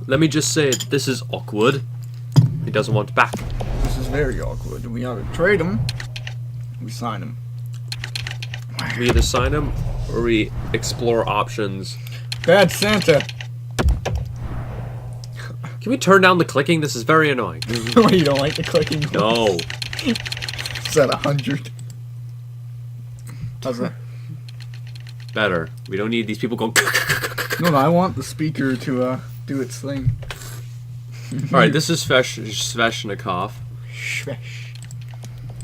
Let me just say, this is awkward. He doesn't want back. This is very awkward. We either trade him, we sign him. We either sign him or we explore options. Bad Santa. Can we turn down the clicking? This is very annoying. You don't like the clicking? No. It's at 100. How's that? Better. We don't need these people going. No, I want the speaker to do its thing. Alright, this is Sveshnikov. Shvesh.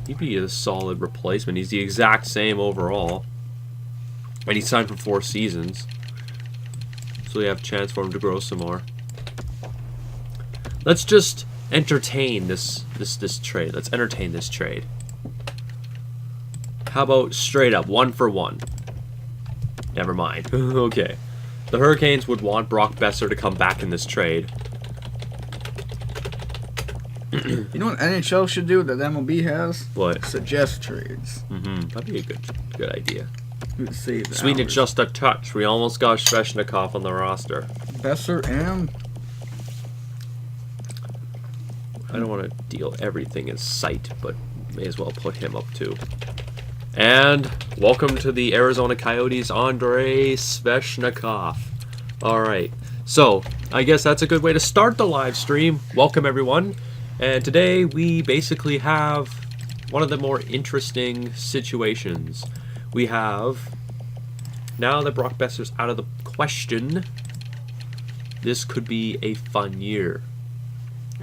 He'd be a solid replacement. He's the exact same overall. And he signed for 4 seasons. So we have a chance for him to grow some more. Let's just entertain this trade. Let's entertain this trade. How about straight up 1 for 1? Never mind. Okay. The Hurricanes would want Brock Besser to come back in this trade. You know what NHL should do that MLB has? What? Suggest trades. That'd be a good idea. Save the Sweeten it hours. just a touch. We almost got Sveshnikov on the roster. Besser and... I don't want to deal everything in sight, but may as well put him up too. And welcome to the Arizona Coyotes, Andrei Sveshnikov. Alright, so I guess that's a good way to start the live stream. Welcome everyone. And today we basically have one of the more interesting situations. We have, now that Brock Besser's out of the question, this could be a fun year.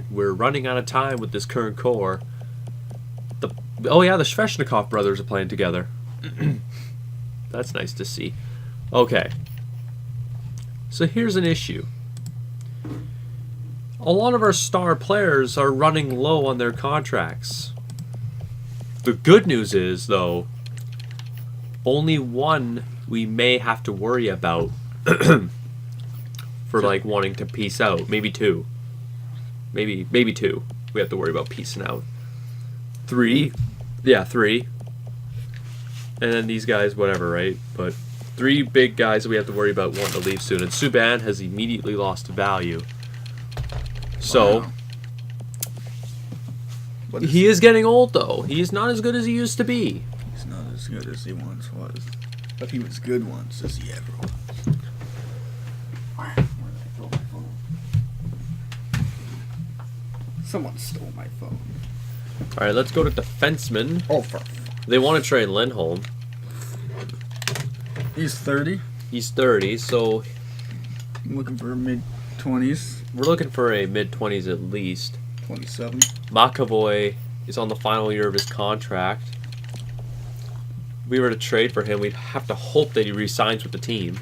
We're running out of time with this current core. Oh yeah, the Sveshnikov brothers are playing together. That's nice to see. Okay. So here's an issue. A lot of our star players are running low on their contracts. The good news is, though, only one we may have to worry about for like wanting to peace out. Maybe 2. Maybe 2. We have to worry about peacing out. 3. Yeah, 3. And then these guys, whatever, right? But 3 big guys that we have to worry about wanting to leave soon. And Subban has immediately lost value. So, wow. He is getting old, though. He's not as good as he used to be. He's not as good as he once was. But he was good once, as he ever was. Where did I throw my phone? Someone stole my phone. Alright, let's go to defenseman. Oh, for... They want to trade Lindholm. He's 30. He's 30, so I'm looking for mid-20s. we're looking for a mid-20s at least. 27. McAvoy is on the final year of his contract. If we were to trade for him, we'd have to hope that he re-signs with the team.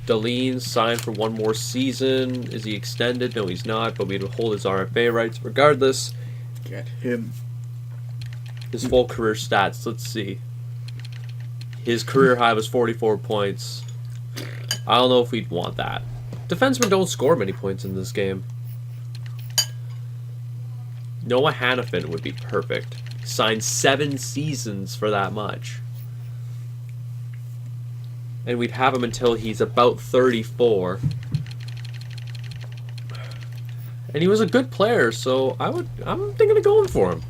Dahlin signed for 1 more season. Is he extended? No, he's not, but we'd hold his RFA rights regardless. Get him. His full career stats, let's see. His career high was 44 points. I don't know if we'd want that. Defensemen don't score many points in this game. Noah Hannafin would be perfect. Signed 7 seasons for that much. And we'd have him until he's about 34. And he was a good player, so I'm thinking of going for him.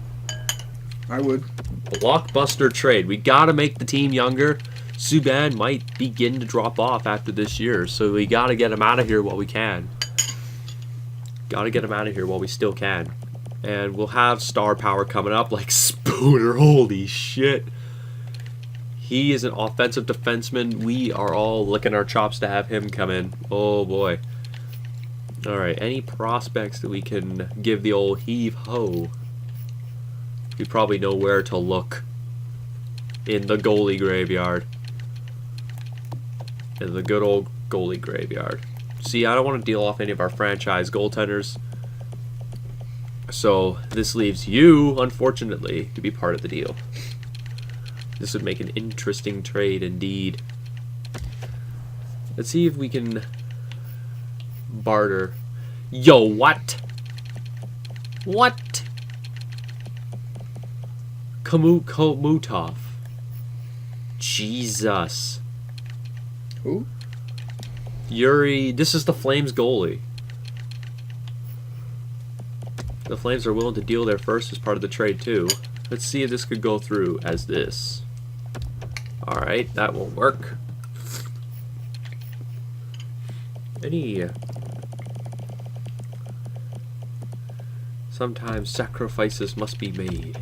I would. Blockbuster trade. We gotta make the team younger. Subban might begin to drop off after this year, so we gotta get him out of here while we can. Gotta get him out of here while we still can. And we'll have star power coming up like Spooner. Holy shit. He is an offensive defenseman. We are all licking our chops to have him come in. Oh boy. Alright, any prospects that we can give the old heave-ho? We probably know where to look in the goalie graveyard. In the good old goalie graveyard. See, I don't want to deal off any of our franchise goaltenders. So, this leaves you, unfortunately, to be part of the deal. This would make an interesting trade indeed. Let's see if we can barter. Yo, what? What? Komutov. Jesus. Who? Yuri, this is the Flames goalie. The Flames are willing to deal their first as part of the trade too. Let's see if this could go through as this. Alright, that will work. Sometimes sacrifices must be made.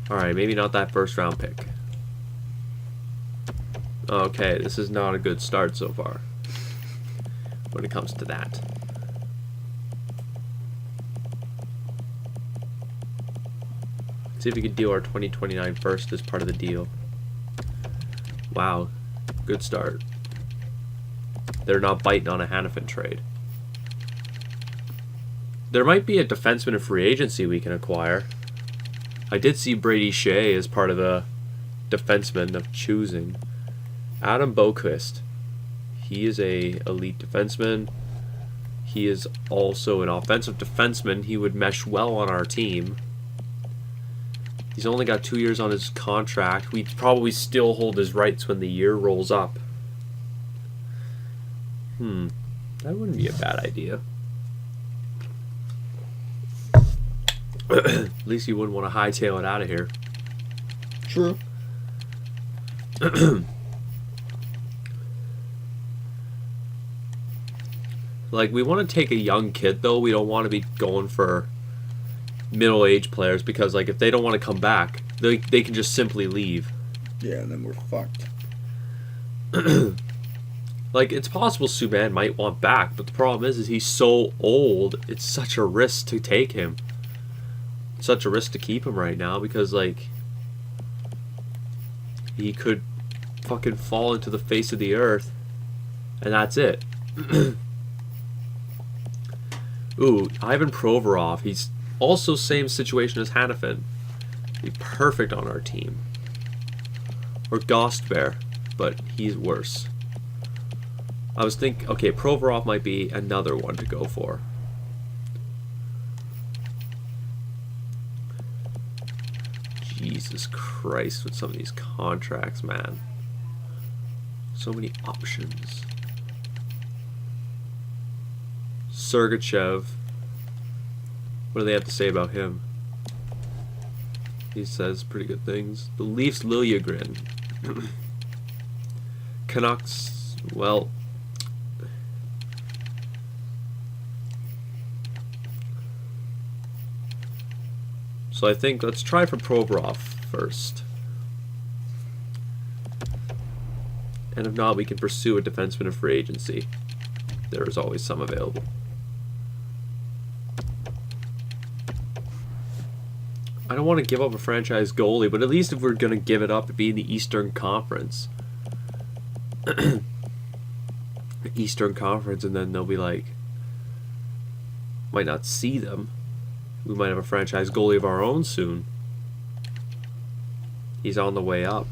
Alright, maybe not that first round pick. Okay, this is not a good start so far when it comes to that. Let's see if we can deal our 2029 first as part of the deal. Wow, good start. They're not biting on a Hannafin trade. There might be a defenseman in free agency we can acquire. I did see Brady Shea as part of the defenseman of choosing. Adam Boquist. He is a elite defenseman. He is also an offensive defenseman. He would mesh well on our team. He's only got 2 years on his contract. We'd probably still hold his rights when the year rolls up. That wouldn't be a bad idea. At least you wouldn't want to hightail it out of here. True. Like, we want to take a young kid, though. We don't want to be going for middle-aged players because, like, if they don't want to come back, they can just simply leave. Yeah, and then we're fucked. Like, it's possible Subban might want back, but the problem is he's so old, it's such a risk to take him. It's such a risk to keep him right now because, like, he could fucking fall into the face of the earth, and that's it. Ooh, Ivan Provorov. He's also same situation as Hannafin. Be perfect on our team. Or Gostbear, but he's worse. I was thinking, okay, Provorov might be another one to go for. Jesus Christ, with some of these contracts, man. So many options. Sergachev. What do they have to say about him? He says pretty good things. The Leafs, Liljegren. Canucks, well... So I think let's try for Provorov first. And if not, we can pursue a defenseman in free agency. There is always some available. I don't want to give up a franchise goalie, but at least if we're going to give it up, it'd be in the Eastern Conference. The Eastern Conference, and then they'll be like... Might not see them. We might have a franchise goalie of our own soon. He's on the way up.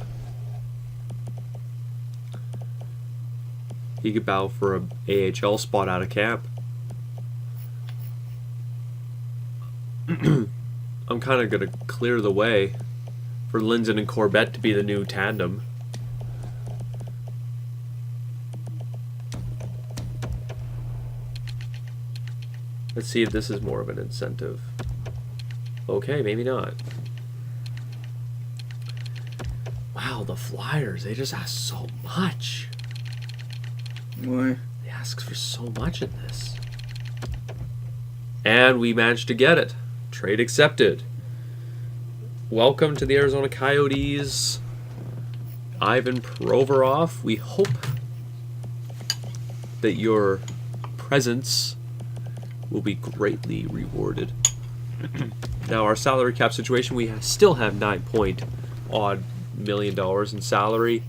He could battle for a AHL spot out of camp. I'm kind of going to clear the way for Lindzen and Corbett to be the new tandem. Let's see if this is more of an incentive. Okay, maybe not. Wow, the Flyers, they just ask so much. Why? They ask for so much in this. And we managed to get it. Trade accepted. Welcome to the Arizona Coyotes, Ivan Provorov. We hope that your presence will be greatly rewarded. Now, our salary cap situation, we still have $9 million in salary.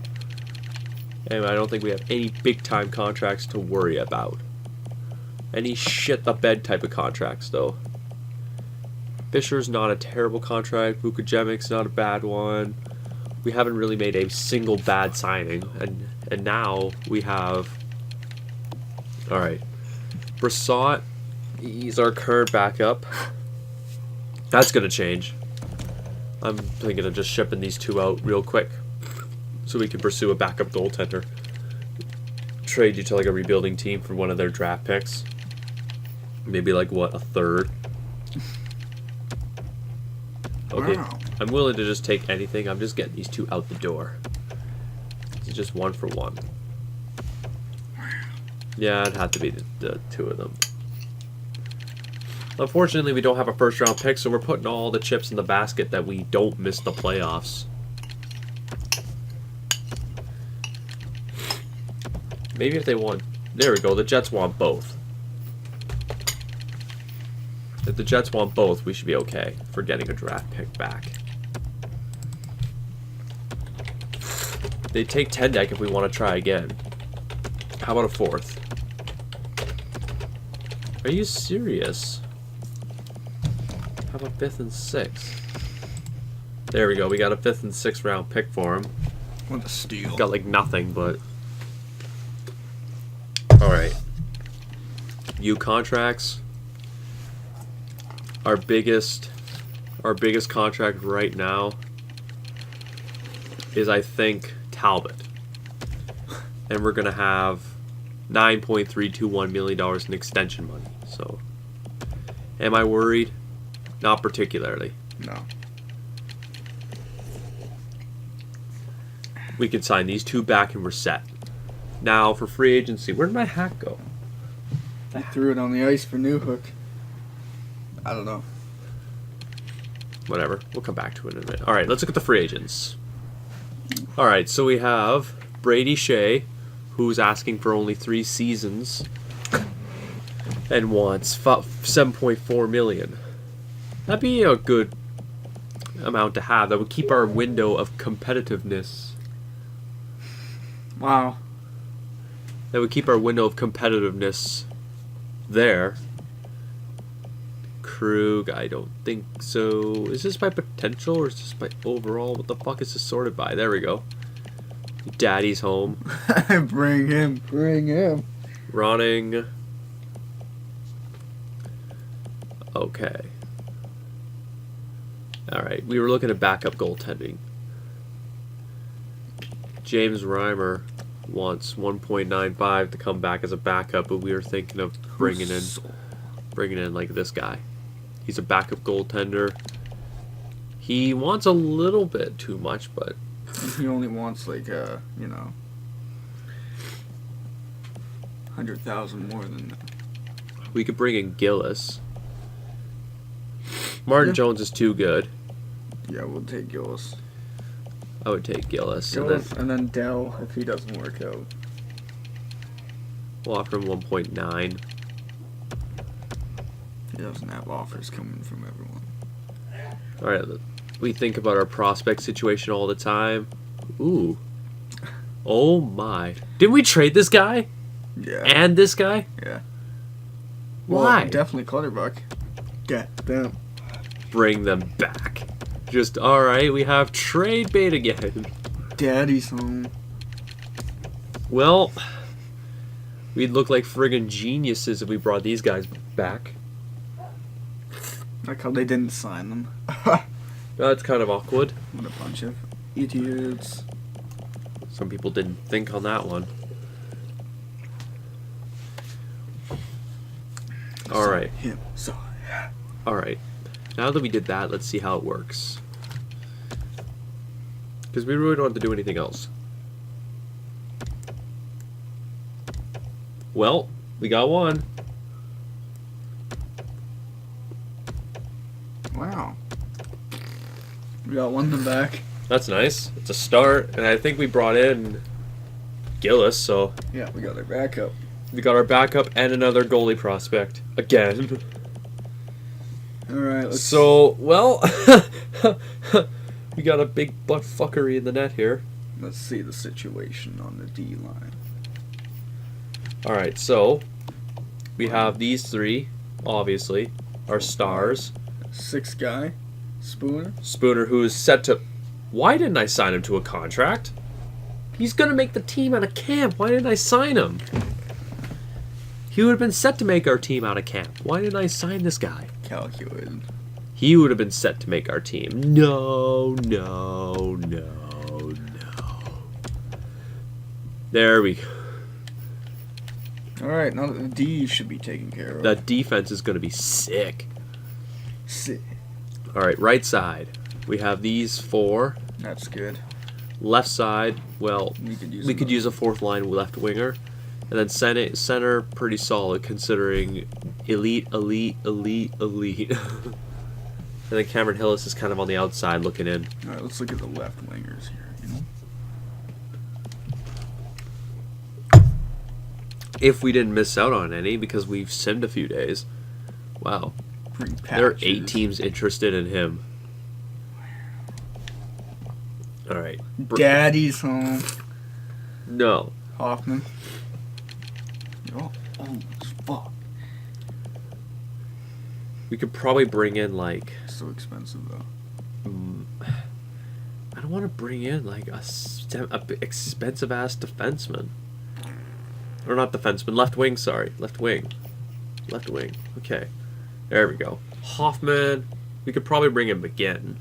And I don't think we have any big-time contracts to worry about. Any shit-the-bed type of contracts, though. Fisher's not a terrible contract. Vukajemic's not a bad one. We haven't really made a single bad signing. And now we have... Alright. Brassard, he's our current backup. That's going to change. I'm thinking of just shipping these two out real quick so we can pursue a backup goaltender. trade you to like a rebuilding team for one of their draft picks. Maybe like what, a third? Okay, Wow. I'm willing to just take anything. I'm just getting these two out the door. It's just 1 for 1. Yeah, it'd have to be the two of them. Unfortunately, we don't have a first round pick, so we're putting all the chips in the basket that we don't miss the playoffs. Maybe if they want... There we go, the Jets want both. If the Jets want both, we should be okay for getting a draft pick back. They take 10 deck if we want to try again. How about a 4th? Are you serious? How about 5th and 6th? There we go. We got a 5th and 6th round pick for him. What a steal. Got like nothing, but... Alright. You contracts. Our biggest contract right now is, I think, Talbot. And we're going to have $9.321 million in extension money. So, am I worried? Not particularly. No. We can sign these two back and we're set. Now, for free agency, where did my hat go? He threw it on the ice for Newhook. I don't know. Whatever. We'll come back to it in a minute. Alright, let's look at the free agents. Alright, so we have Brady Shea, who's asking for only 3 seasons and wants $7.4 million. That'd be a good amount to have. That would keep our window of competitiveness. Wow. That would keep our window of competitiveness there. Krug, I don't think so. Is this by potential or is this by overall? What the fuck is this sorted by? There we go. Daddy's home. Bring him. Bring him. Ronning. Okay. Alright, we were looking at backup goaltending. James Reimer wants 1.95 to come back as a backup, but we were thinking of bringing in like this guy. He's a backup goaltender. He wants a little bit too much, but he only wants like 100,000 more than that. We could bring in Gillis. Martin Jones is too good. Yeah, we'll take Gillis. I would take Gillis. And then Dell if he doesn't work out. We'll offer him 1.9. He doesn't have offers coming from everyone. Alright, we think about our prospect situation all the time. Ooh. Oh my. Didn't we trade this guy? Yeah. And this guy? Yeah. Why? Well, definitely Clutterbuck. Get them. Bring them back. Just, alright, we have trade bait again. Daddy's home. Well, we'd look like friggin' geniuses if we brought these guys back. Like how they didn't sign them. That's kind of awkward. What a bunch of idiots. Some people didn't think on that one. Alright. Him. So. Alright. Now that we did that, let's see how it works. Because we really don't have to do anything else. Well, we got one. Wow. We got one of them back. That's nice. It's a start. And I think we brought in Gillis, so Yeah, we got our backup. we got our backup and another goalie prospect. Again. Alright, let's... So, well, we got a big butt fuckery in the net here. Let's see the situation on the D line. Alright, so we have these three, obviously, our stars. 6th guy, Spooner. Spooner, who is set to... Why didn't I sign him to a contract? He's going to make the team out of camp. Why didn't I sign him? He would have been set to make our team out of camp. Why didn't I sign this guy? Calculated. He would have been set to make our team. No, no, no, no. There we go. Alright, now the D should be taken care of. That defense is going to be sick. Sick. All right, right side. We have these 4. That's good. Left side, well, we could use a 4th line left winger. And then center pretty solid considering elite. And then Cameron Hillis is kind of on the outside looking in. Alright, let's look at the left wingers here, you know? If we didn't miss out on any because we've simmed a few days. Wow. There are 8 teams interested in him. All right. Daddy's home. No. Hoffman. Oh, fuck. We could probably bring in like. So expensive though. I don't want to bring in like a expensive ass defenseman. Or not defenseman, left wing. Sorry, left wing. Okay, there we go. Hoffman. We could probably bring in McGinn,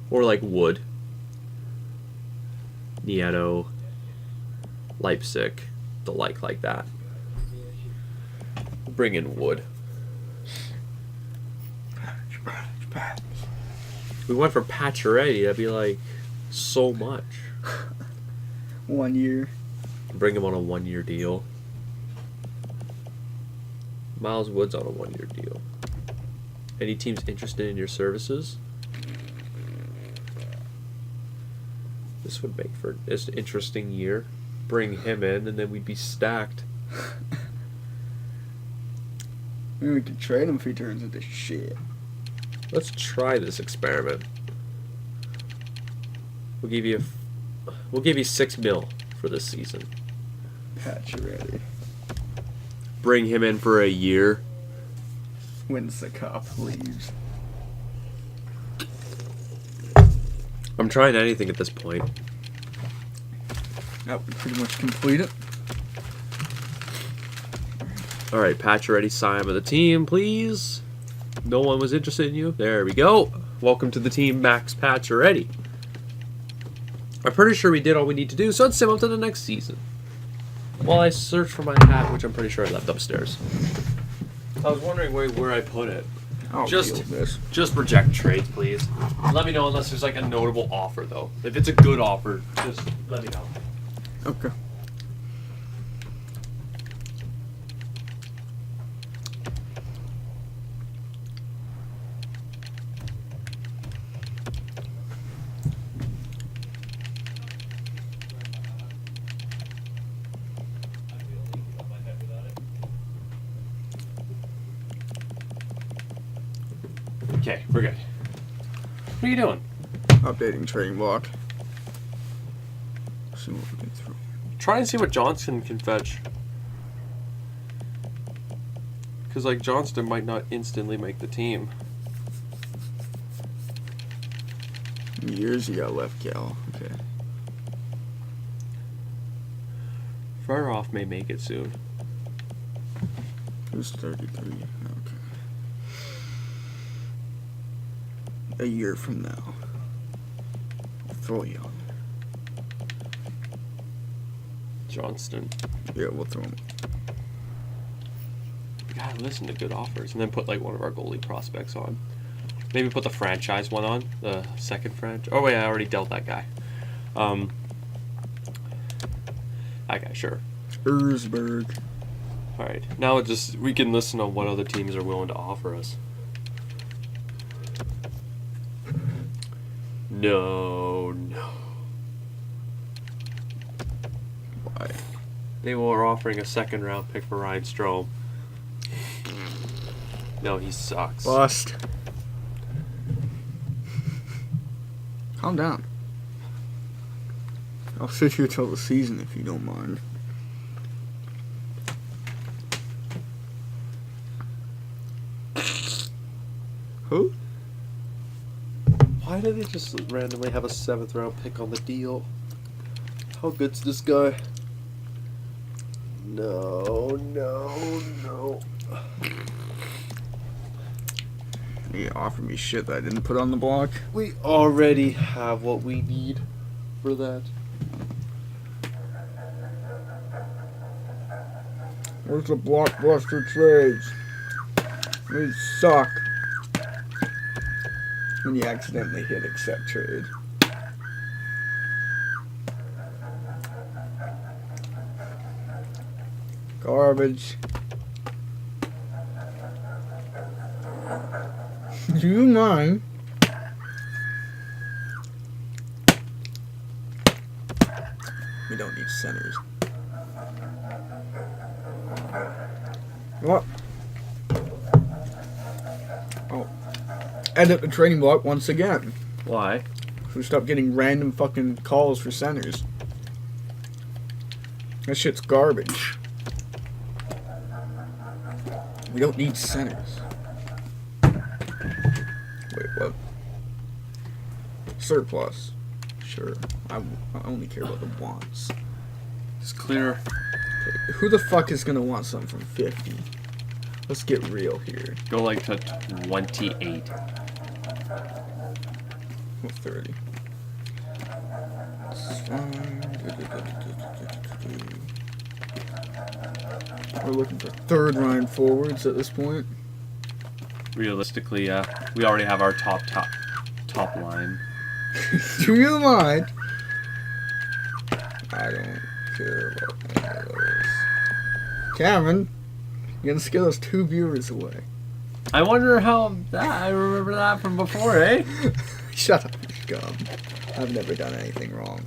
or like Wood. Nieto. Leipzig, the like that. Bring in Wood. We went for Pacioretty. That'd be like so much. 1 year. Bring him on a 1-year deal. Miles Wood's on a 1-year deal. Any teams interested in your services? This would make for an interesting year. Bring him in, and then we'd be stacked. Maybe we could trade him if he turns into shit. Let's try this experiment. We'll give you $6 million for this season. Pacioretty. Bring him in for a year. Wins the cup, leaves. I'm trying anything at this point. That would pretty much complete it. All right, Pacioretty, sign of the team, please. No one was interested in you. There we go. Welcome to the team, Max Pacioretty. I'm pretty sure we did all we need to do, so let's sim up to the next season. While I search for my hat, which I'm pretty sure I left upstairs. I was wondering where I put it. I'll deal with this. Just reject trades, please. Let me know unless there's like a notable offer, though. If it's a good offer, just let me know. Okay. Okay, we're good. What are you doing? Updating trading block. See what we can throw. Try and see what Johnston can fetch. Because, like, Johnston might not instantly make the team. Years you got left, Cal. Okay. Fryerhoff may make it soon. Who's 33? Okay. A year from now. Throw young. Johnston. Yeah, we'll throw him. We gotta listen to good offers and then put, like, one of our goalie prospects on. Maybe put the franchise one on. The second franchise. Oh, wait, I already dealt that guy. That guy, sure. Erzberg. Alright, now we can listen to what other teams are willing to offer us. No. Why? They were offering a 2nd round pick for Ryan Strome. No, he sucks. Bust. Calm down. I'll sit here till the season if you don't mind. Who? Why did they just randomly have a 7th round pick on the deal? How good's this guy? No. He offered me shit that I didn't put on the block. We already have what we need for that. Where's the blockbuster trades? These suck. When you accidentally hit accept trade. Garbage. Do you mind? We don't need centers. What? Oh. Edit the trading block once again. Why? So stop getting random fucking calls for centers. That shit's garbage. We don't need centers. Wait, what? Surplus. Sure. I only care about the wants. It's clear. Okay, who the fuck is gonna want something from 50? Let's get real here. Go like to 28. Well, 30. This is fine. We're looking for third line forwards at this point. Realistically, we already have our top line. Do you mind? I don't care about any of those. Cameron, you're gonna scare those 2 viewers away. I wonder how that. I remember that from before, eh? Shut up, you scum. I've never done anything wrong.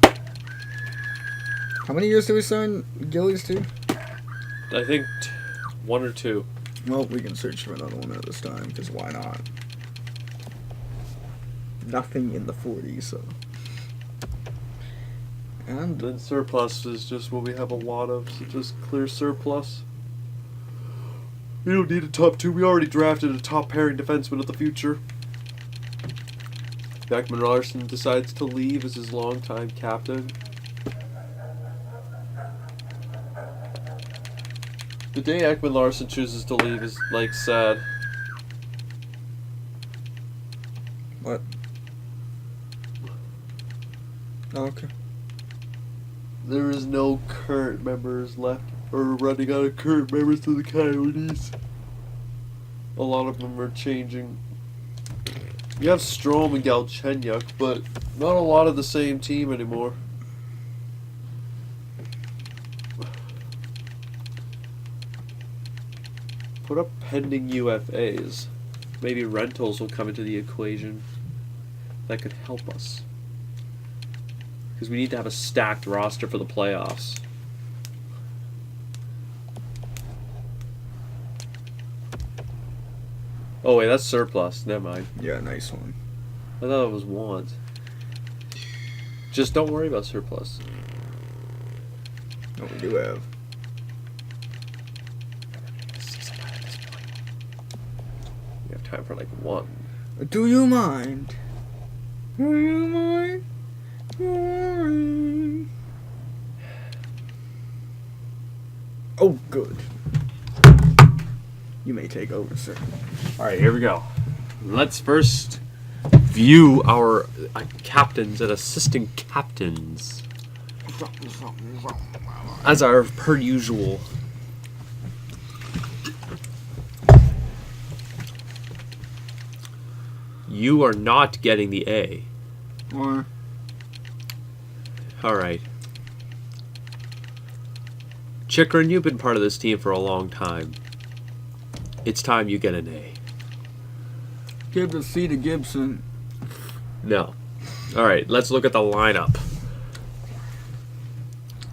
How many years did we sign Gillies to? I think 1 or 2. Well, we can search for another one at this time, because why not? Nothing in the 40s, so. And then surplus is just what we have a lot of, so just clear surplus. We don't need a top 2. We already drafted a top pairing defenseman of the future. Ekman Larson decides to leave as his longtime captain. The day Ekman Larson chooses to leave is, like, sad. What? Oh, okay. There is no current members left, or running out of current members to the Coyotes. A lot of them are changing. You have Strome and Galchenyuk, but not a lot of the same team anymore. Put up pending UFAs. Maybe rentals will come into the equation. That could help us. Because we need to have a stacked roster for the playoffs. Oh wait, that's surplus. Never mind. Yeah, nice one. I thought it was want. Just don't worry about surplus. What we do have. We have time for like 1. Do you mind? Do you mind? Boring. Oh, good. You may take over, sir. Alright, here we go. Let's first view our captains and assistant captains. As our per usual. You are not getting the A. Or Alright. Chikrin, you've been part of this team for a long time. It's time you get an A. give the C to Gibson. No. Alright, let's look at the lineup.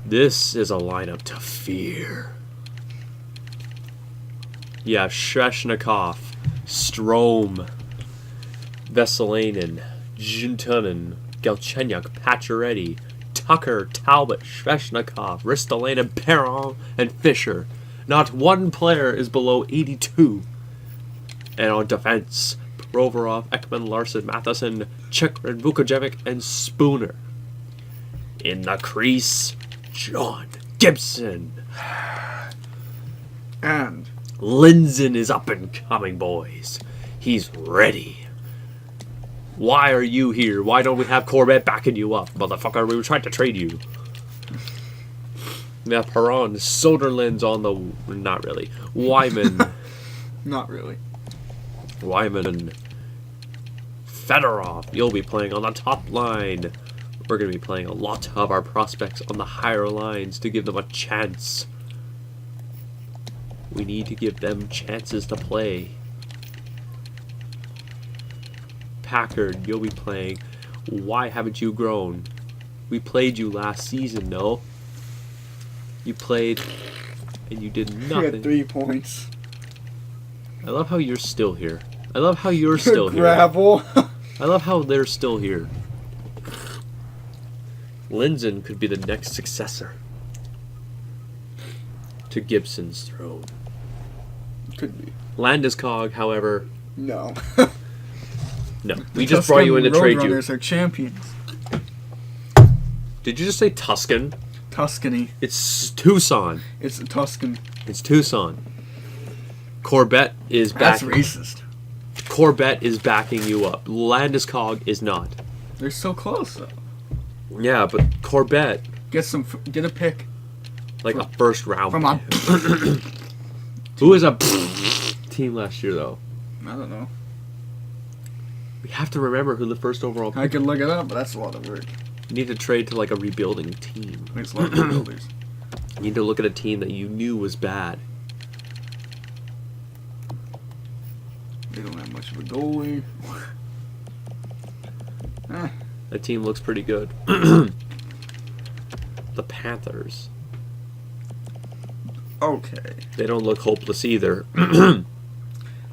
This is a lineup to fear. You have Svechnikov, Strome, Veselainen, Juntunen, Galchenyuk, Pacioretty, Tucker, Talbot, Svechnikov, Ristolainen, Perron, and Fisher. Not one player is below 82. And on defense, Provorov, Ekman, Larson, Matheson, Chikrin, Vukojevic, and Spooner. In the crease, John Gibson. And Lindzen is up and coming, boys. He's ready. Why are you here? Why don't we have Corbett backing you up? Motherfucker, we were trying to trade you. Yeah, Perron. Soderlund's on the... Not really. Wyman. Not really. Wyman and Fedorov. You'll be playing on the top line. We're going to be playing a lot of our prospects on the higher lines to give them a chance. We need to give them chances to play. Packard, you'll be playing. Why haven't you grown? We played you last season, no? You played and you did He nothing. had 3 points. I love how you're still here. I love how you're still here. Gravel. I love how they're still here. Lindzen could be the next successor to Gibson's throne. Could be. Landeskog, however, No. no. We just brought you in to trade you. Roadrunners are champions. Did you just say Tuscan? Tuscany. It's Tucson. It's a Tuscan. It's Tucson. Corbett is That's backing. racist. Corbett is backing you up. Landeskog is not. They're so close though. Yeah, but Corbett, Get a pick like a first round. from a. Who was a team last year though? I don't know. We have to remember who the first overall. I could look it up, but that's a lot of work. You need to trade to like a rebuilding team. There's a lot of builders. You need to look at a team that you knew was bad. They don't have much of a goalie. That team looks pretty good. The Panthers. Okay. They don't look hopeless either.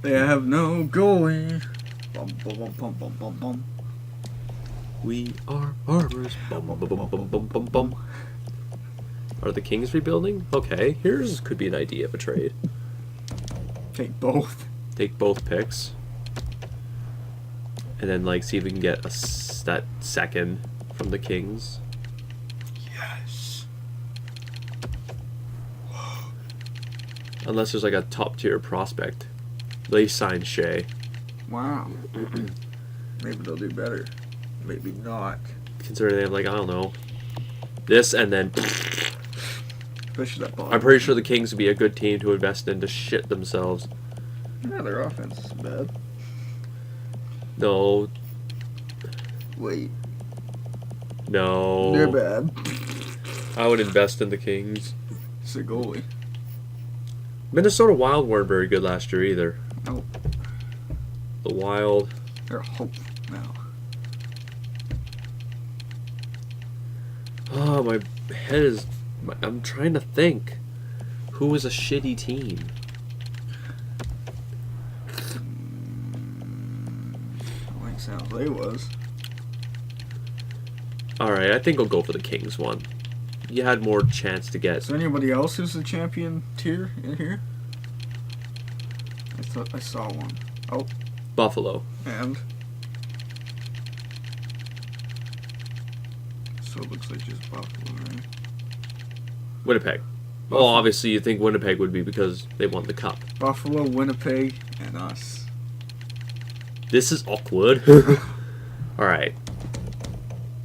They have no goalie. Bum, bum, bum, bum, bum, bum, bum. We are farmers. Bum, bum, bum, bum, bum, bum, bum. Are the Kings rebuilding? Okay, here's could be an idea of a trade. Take both. Take both picks, and then like see if we can get that second from the Kings. Yes. Unless there's like a top tier prospect. They signed Shea. Wow. Maybe they'll do better. Maybe not. Considering they have like I don't know this and then. Especially that ball. I'm pretty sure the Kings would be a good team to invest in to shit themselves. Yeah, their offense is bad. No. Wait. No. They're bad. I would invest in the Kings. It's a goalie. Minnesota Wild weren't very good last year either. Nope. The Wild. They're hopeful now. Oh, my head is... I'm trying to think. Who was a shitty team? Like San Jose was. Alright, I think I'll go for the Kings one. You had more chance to get... Is there anybody else who's the champion tier in here? I thought I saw one. Oh, Buffalo. and so it looks like just Buffalo, right? Winnipeg. Buffalo. Well, obviously you think Winnipeg would be because they won the cup. Buffalo, Winnipeg, and us. This is awkward. Alright.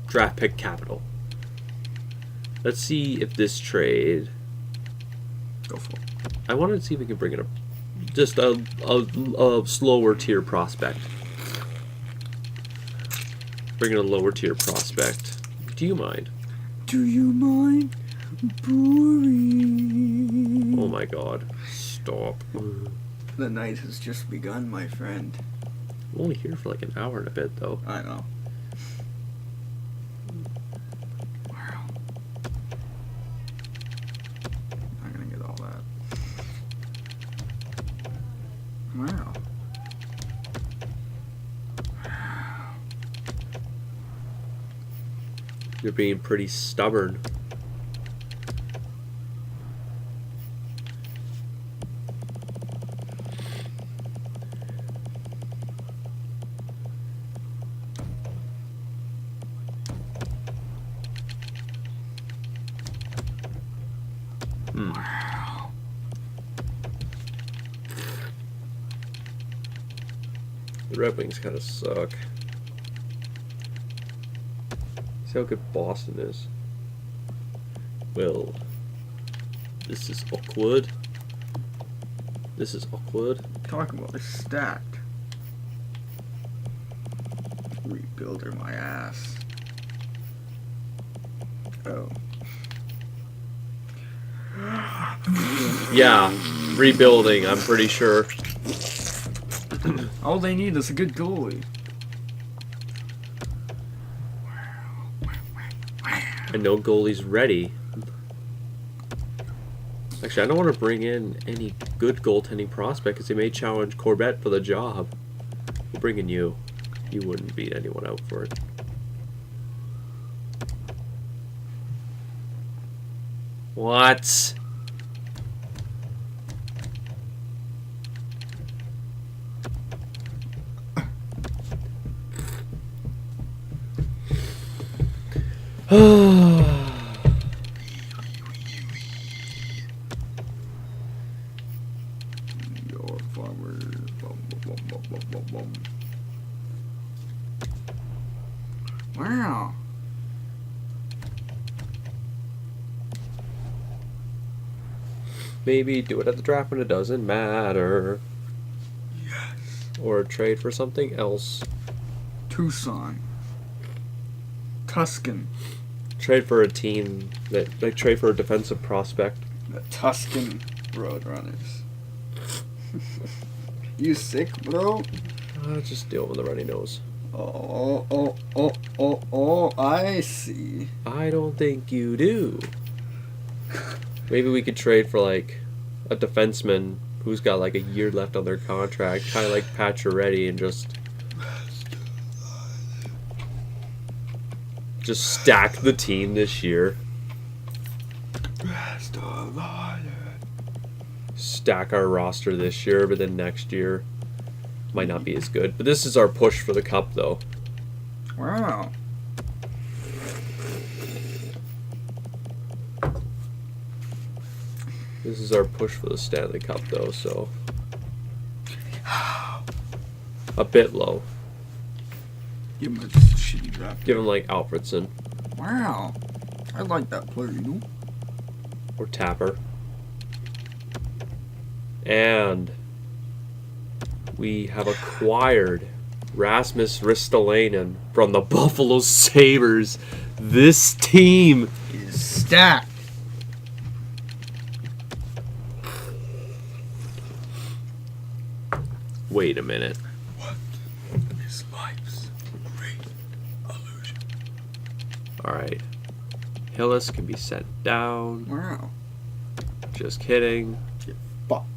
Draft pick capital. Let's see if this trade... Go for it. I wanted to see if we can bring in just a slower tier prospect. Bring in a lower tier prospect. Do you mind? Do you mind? Boring. Oh my god. Stop. The night has just begun, my friend. I'm only here for like an hour and a bit though. I know. Wow. Not gonna get all that. Wow. You're being pretty stubborn. Wow. The Red Wings kind of suck. See how good Boston is. Will This is awkward. This is awkward. Talking about this stacked. Rebuilder my ass. Oh. Yeah, rebuilding, I'm pretty sure. All they need is a good goalie. And no goalie's ready. Actually, I don't want to bring in any good goaltending prospect because they may challenge Corbett for the job. We'll bring in you. You wouldn't beat anyone out for it. What? Your farmer. Bum, bum, bum, bum, bum, bum. Wow. Maybe do it at the draft when it doesn't matter. Yes. Or trade for something else. Tucson. Tuscan. Trade for a team that, like, trade for a defensive prospect. The Tuscan Roadrunners. You sick, bro? Just deal with the runny nose. Oh, I see. I don't think you do. Maybe we could trade for, like, a defenseman who's got, like, a year left on their contract, kind of like Pacioretty, and just stack the team this year. Stack our roster this year, but then next year might not be as good. But this is our push for the cup, though. Wow. This is our push for the Stanley Cup, though, so a bit low. Give him a shitty draft. Give him like Alfredson Wow. I like that player, you know? or Tapper. And we have acquired Rasmus Ristolainen from the Buffalo Sabres. This team Is stacked. Wait a minute. What is life's great illusion? Alright. Hillis can be sent down. Wow. Just kidding. Get fucked.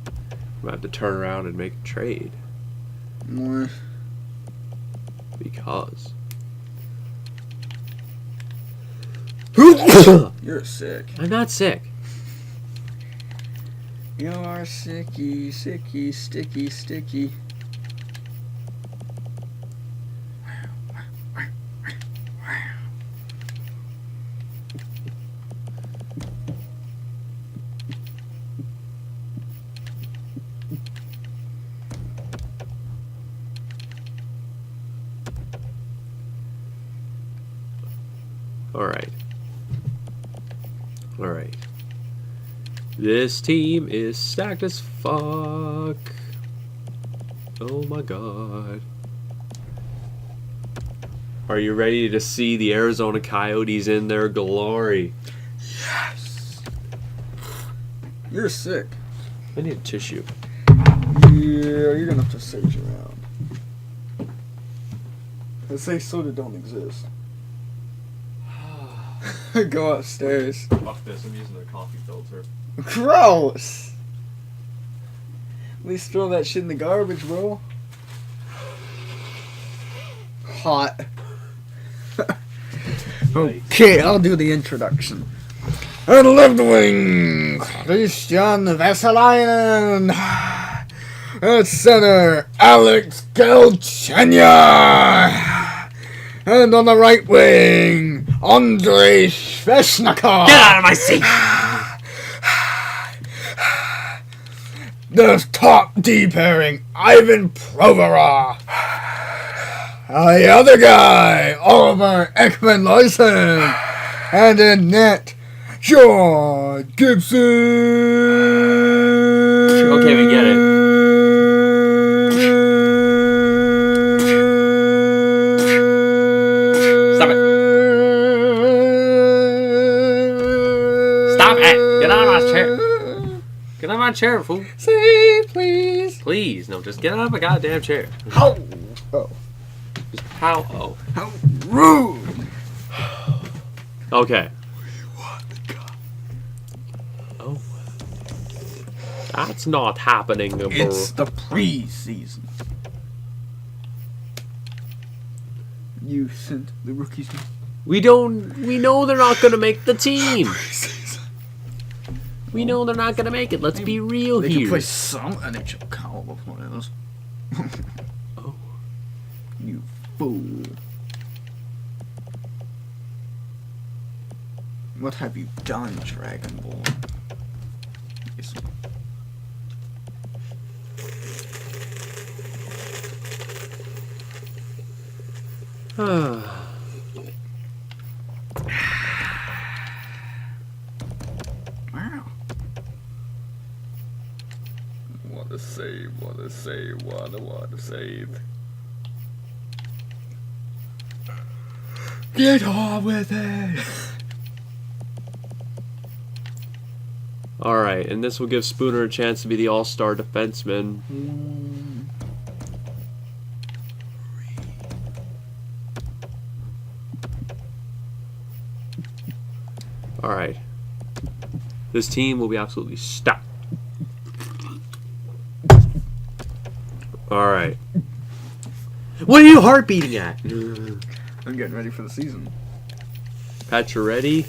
I'm gonna have to turn around and make a trade. What? Because. You're sick. I'm not sick. You are sicky, sicky, sticky, sticky. Alright. Alright. This team is stacked as fuck. Oh my god. Are you ready to see the Arizona Coyotes in their glory? Yes. You're sick. I need a tissue. Yeah, you're gonna have to search around. They say soda don't exist. Go upstairs. Fuck this, I'm using a coffee filter. Gross! At least throw that shit in the garbage, bro. Hot. Okay, I'll do the introduction. And left wing, Christian Vesalainen. At center, Alex Galchenyuk. And on the right wing, Andrei Sveshnikov. Get out of my seat! The top D pairing, Ivan Provorov. The other guy, Oliver Ekman-Larson. And in net, John Gibson. Okay, we get it. Stop it. Stop it. Get out of my chair. Get out of my chair, fool. Say please. Please, no, just get out of my goddamn chair. How? Oh. Just how? Oh. How rude. Okay. Oh. That's not happening. It's the preseason. You sent the rookies. We know they're not gonna make the team. We know they're not gonna make it. Let's be real They here. can play some NHL caliber players. Oh. You fool. What have you done, Dragonborn? Yes. Wow. What a save, what a save, what a save. Get on with it! Alright, and this will give Spooner a chance to be the all-star defenseman. Alright. This team will be absolutely stacked. Alright. What are you heart beating at? I'm getting ready for the season. Pacioretty,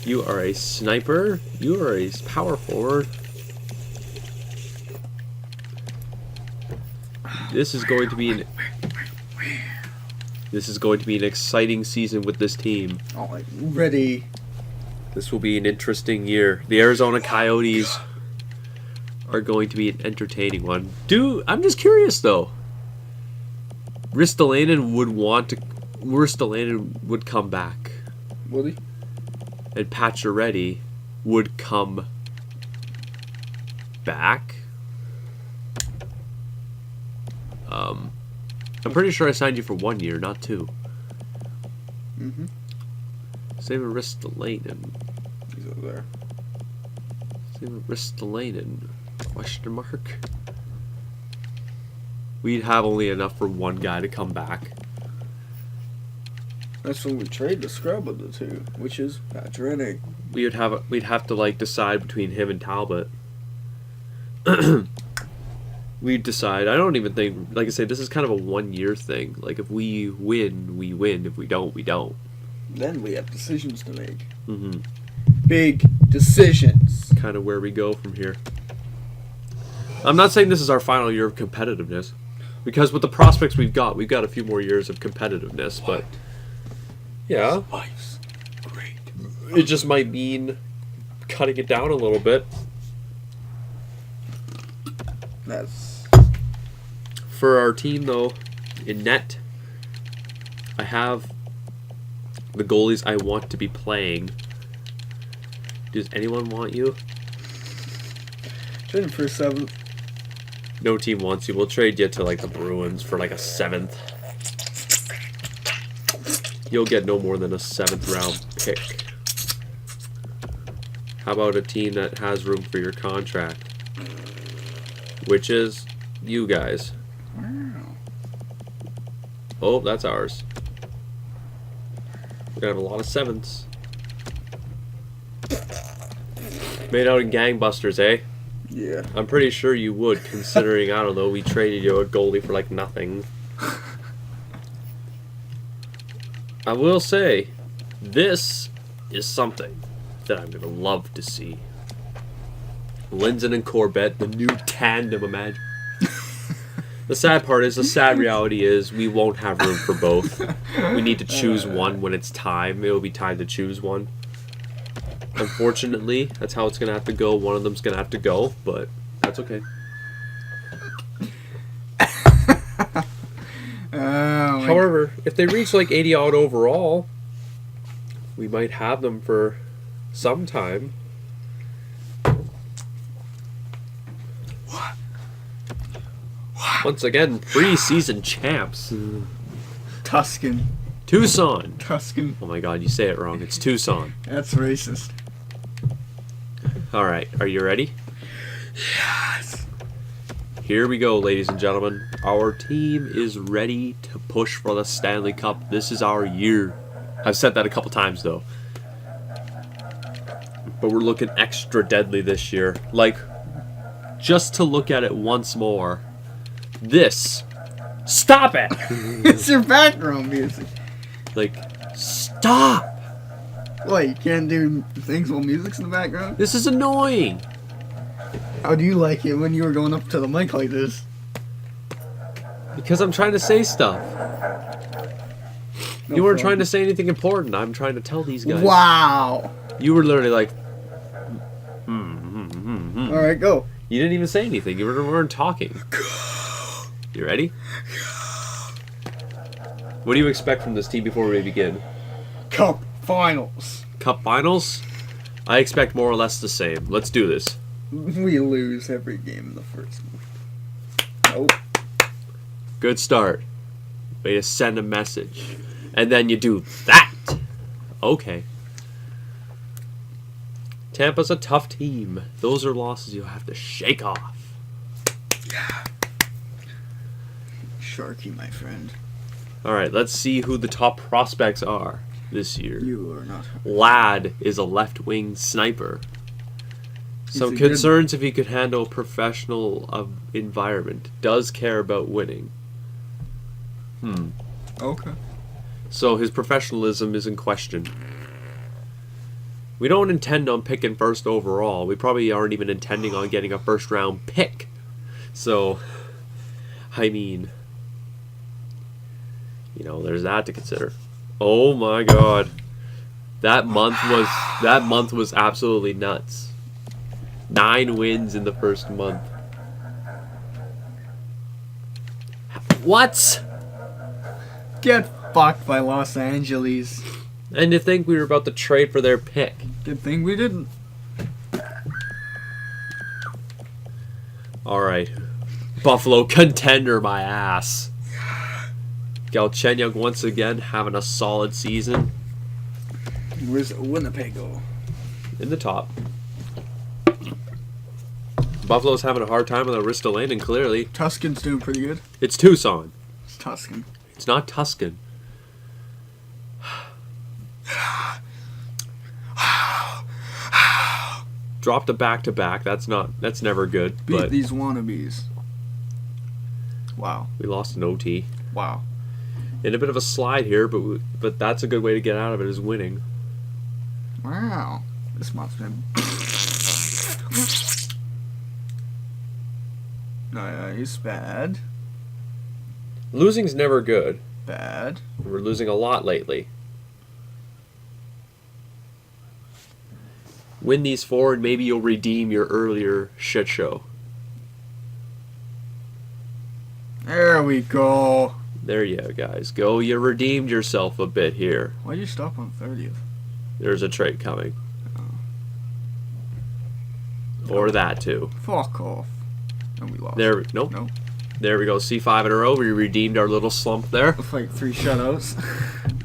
you are a sniper. You are a power forward. This is going to be an exciting season with this team. Alright, ready. This will be an interesting year. The Arizona Coyotes are going to be an entertaining one. I'm just curious though. Ristolainen would come back. Would he? And Pacioretty would come back. I'm pretty sure I signed you for 1 year, not 2. Mm-hmm. Same with Ristolainen. He's over there. Same with Ristolainen. Question mark. We'd have only enough for one guy to come back. That's when we trade the scrub of the two, which is Pacioretty. We'd have to like decide between him and Talbot. We'd decide. I don't even think, like I say, this is kind of a 1 year thing. Like if we win, we win. If we don't, we don't. Then we have decisions to make. Mm-hmm. Big decisions. Kind of where we go from here. I'm not saying this is our final year of competitiveness, because with the prospects we've got a few more years of competitiveness. But yeah, Life's great. it just might mean cutting it down a little bit. That's For our team, though, in net, I have the goalies I want to be playing. Does anyone want you? trading for a 7th. No team wants you. We'll trade you to like the Bruins for like a 7th. You'll get no more than a 7th round pick. How about a team that has room for your contract? Which is you guys. Wow. Oh, that's ours. We're gonna have a lot of 7ths. Made out in gangbusters, eh? Yeah. I'm pretty sure you would, considering, I don't know, we traded you a goalie for like nothing. I will say, this is something that I'm gonna love to see. Linden and Corbett, the new tandem, imagine. The sad part is, the sad reality is, we won't have room for both. We need to choose one when it's time. It'll be time to choose one. Unfortunately, that's how it's going to have to go. One of them's going to have to go, but that's okay. Oh, However, if they reach like 80 odd overall, we might have them for some time. Once again, preseason champs. Tuscan. Tucson. Tuscan. Oh my god, you say it wrong. It's Tucson. That's racist. Alright, are you ready? Yes. Here we go, ladies and gentlemen. Our team is ready to push for the Stanley Cup. This is our year. I've said that a couple times, though. But we're looking extra deadly this year. Like, just to look at it once more. This. Stop it! It's your background music. Like, stop! What, you can't do things while music's in the background? This is annoying. How do you like it when you were going up to the mic like this? Because I'm trying to say stuff. No You weren't problem. trying to say anything important. I'm trying to tell these guys. Wow. You were literally like, Alright, go. You didn't even say anything. You weren't talking. You ready? What do you expect from this team before we begin? Cup finals. Cup finals? I expect more or less the same. Let's do this. We lose every game in the first one. Nope. Good start. Way to send a message. And then you do that. Okay. Tampa's a tough team. Those are losses you'll have to shake off. Sharky, my friend. Alright, let's see who the top prospects are this year. You are not. Lad is a left-wing sniper. Some a good- concerns if he could handle a professional environment. Does care about winning. Okay. So his professionalism is in question. We don't intend on picking first overall. We probably aren't even intending on getting a first-round pick. So, I mean, you know, there's that to consider. Oh my god. That month was absolutely nuts. 9 wins in the first month. What? Get fucked by Los Angeles. And to think we were about to trade for their pick. Good thing we didn't. Alright. Buffalo contender, my ass. Galchenyuk once again having a solid season. Where's Winnebago? In the top. Buffalo's having a hard time with Ristolainen, clearly. Tuscan's doing pretty good. It's Tucson. It's Tuscan. It's not Tuscan. Dropped a back-to-back. That's never good. Beat But these wannabes. Wow. we lost an OT. Wow. In a bit of a slide here, but that's a good way to get out of it, is winning. Wow. This month's been. Nice. Bad. Losing's never good. Bad. We're losing a lot lately. Win these 4 and maybe you'll redeem your earlier shit show. There we go. There you guys go. You redeemed yourself a bit here. Why'd you stop on 30th? There's a trade coming. Or that too. Fuck off. And we lost. There, nope. No. There we go. C5 in a row. We redeemed our little slump there. With like 3 shutouts.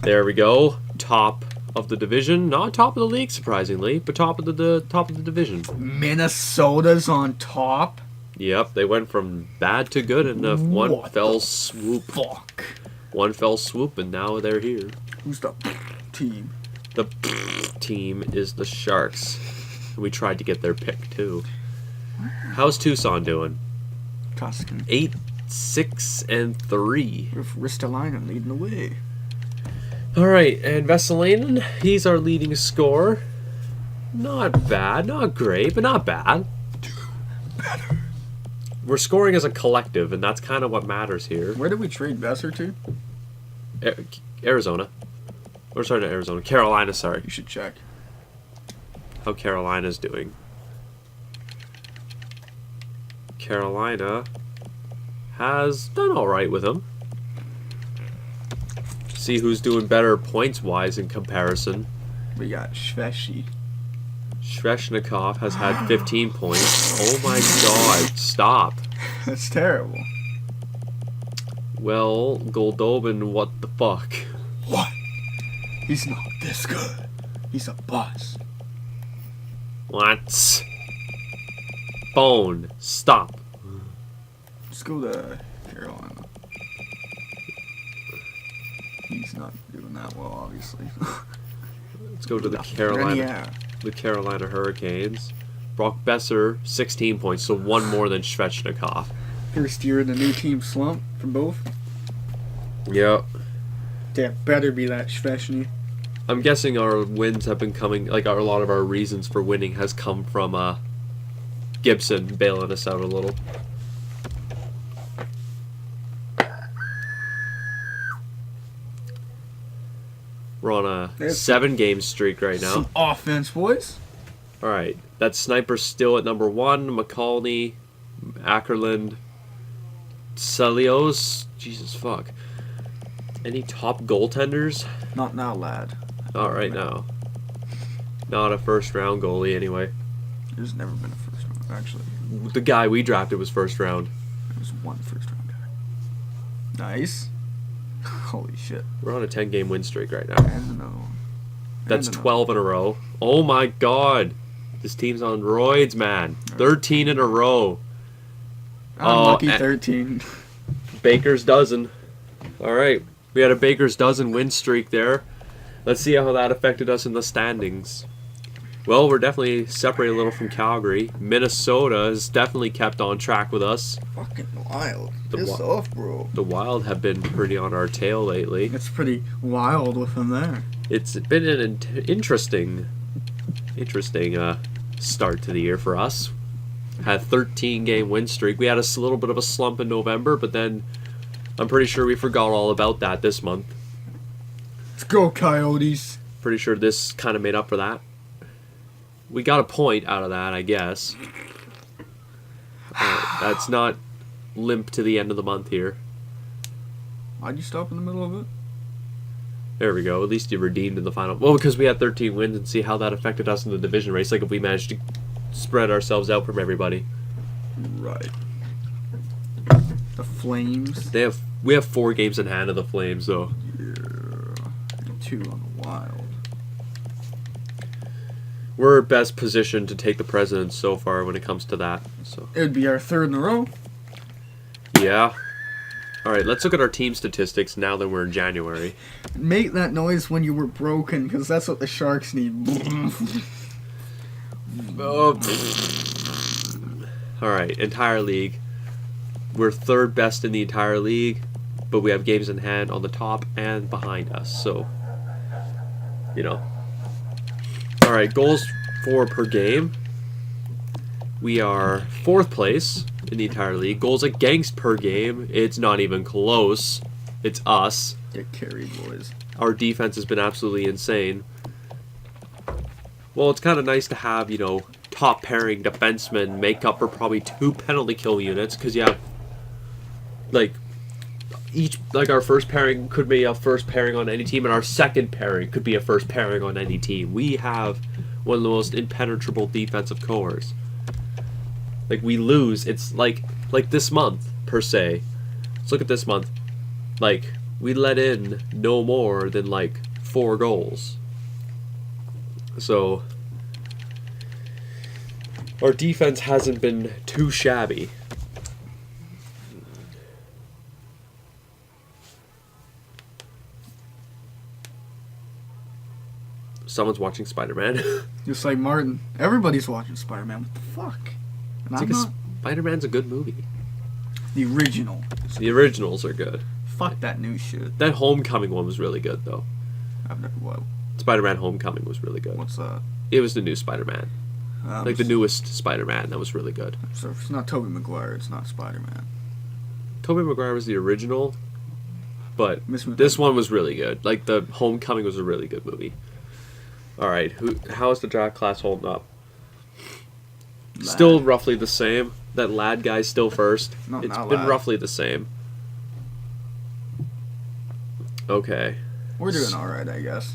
There we go. Top of the division. Not top of the league, surprisingly, but top of the top of the division. Minnesota's on top. Yep, they went from bad to good in one What fell the swoop. Fuck. One fell swoop, and now they're here. Who's the team? The team is the Sharks. We tried to get their pick too. How's Tucson doing? Tuscan. 8-6-3. With Ristolainen leading the way. All right, and Vesalainen, he's our leading scorer. Not bad, not great, but not bad. Better. We're scoring as a collective, and that's kind of what matters here. Where did we trade Besser to? Arizona. Or sorry, not Arizona. Carolina, sorry. You should check. How Carolina's doing. Carolina has done alright with him. See who's doing better points-wise in comparison. We got Sveshy. Sveshnikov has had 15 points. Oh my god, stop. That's terrible. Well, Goldobin, what the fuck? What? He's not this good. He's a bust. What? Bone, stop. Let's go to Carolina. He's not doing that well, obviously. Let's go to the Yeah. Carolina Hurricanes. Brock Besser, 16 points, so one more than Svechnikov. First year in the new team slump for both. Yep. That better be that Sveshny. I'm guessing our wins have been coming, like a lot of our reasons for winning has come from Gibson bailing us out a little. We're on a 7-game streak right now. Some offense, boys. All right, that sniper's still at number 1. McCallney, Ackerland, Celios. Jesus fuck. Any top goaltenders? Not now, lad. Not right now. Not a first round goalie anyway. There's never been a first round, actually. The guy we drafted was first round. There's one first round guy. Nice. Holy shit. We're on a 10-game win streak right now. And another one. That's 12 in a row. Oh my god. This team's on roids, man. 13 in a row. Unlucky 13. Baker's dozen. All right. We had a Baker's dozen win streak there. Let's see how that affected us in the standings. Well, we're definitely separated a little from Calgary. Minnesota has definitely kept on track with us. Fucking wild. Piss off, bro. The Wild have been pretty on our tail lately. It's pretty wild with them there. It's been an interesting start to the year for us. Had 13-game win streak. We had a little bit of a slump in November, but then I'm pretty sure we forgot all about that this month. Let's go, Coyotes. Pretty sure this kind of made up for that. We got a point out of that, I guess. That's not limp to the end of the month here. Why'd you stop in the middle of it? There we go. At least you redeemed in the final. Well, because we had 13 wins and see how that affected us in the division race. Like if we managed to spread ourselves out from everybody. Right. The Flames. We have 4 games in hand of the Flames, though. Yeah. And 2 on the Wild. We're best positioned to take the Presidents so far when it comes to that. So it would be our 3rd in a row. Yeah. All right, let's look at our team statistics now that we're in January. Make that noise when you were broken, because that's what the Sharks need. All right, entire league. We're 3rd best in the entire league, but we have games in hand on the top and behind us. So, you know. All right, goals for per game. We are 4th place in the entire league. Goals against per game, it's not even close. It's us. Get carried, boys. Our defense has been absolutely insane. Well, it's kind of nice to have, you know, top pairing defensemen make up for probably 2 penalty kill units, because you have, like, our first pairing could be a first pairing on any team, and our second pairing could be a first pairing on any team. We have one of the most impenetrable defensive cores. Like, we lose, it's like this month, per se. Let's look at this month. Like, we let in no more than, like, 4 goals. So, our defense hasn't been too shabby. Someone's watching Spider-Man. Just like Martin. Everybody's watching Spider-Man. What the fuck? And Spider-Man's a good movie. The original. The originals are good. Fuck that new shit. That Homecoming one was really good, though. What? Spider-Man Homecoming was really good. What's that? It was the new Spider-Man. Like the newest Spider-Man. That was really good. So if it's not Tobey Maguire, it's not Spider-Man. Tobey Maguire was the original, but this one was really good. Like, the Homecoming was a really good movie. Alright, how is the draft class holding up? Lad. Still roughly the same. That lad guy's still first. It's been lad. roughly the same. Okay. We're doing alright, I guess.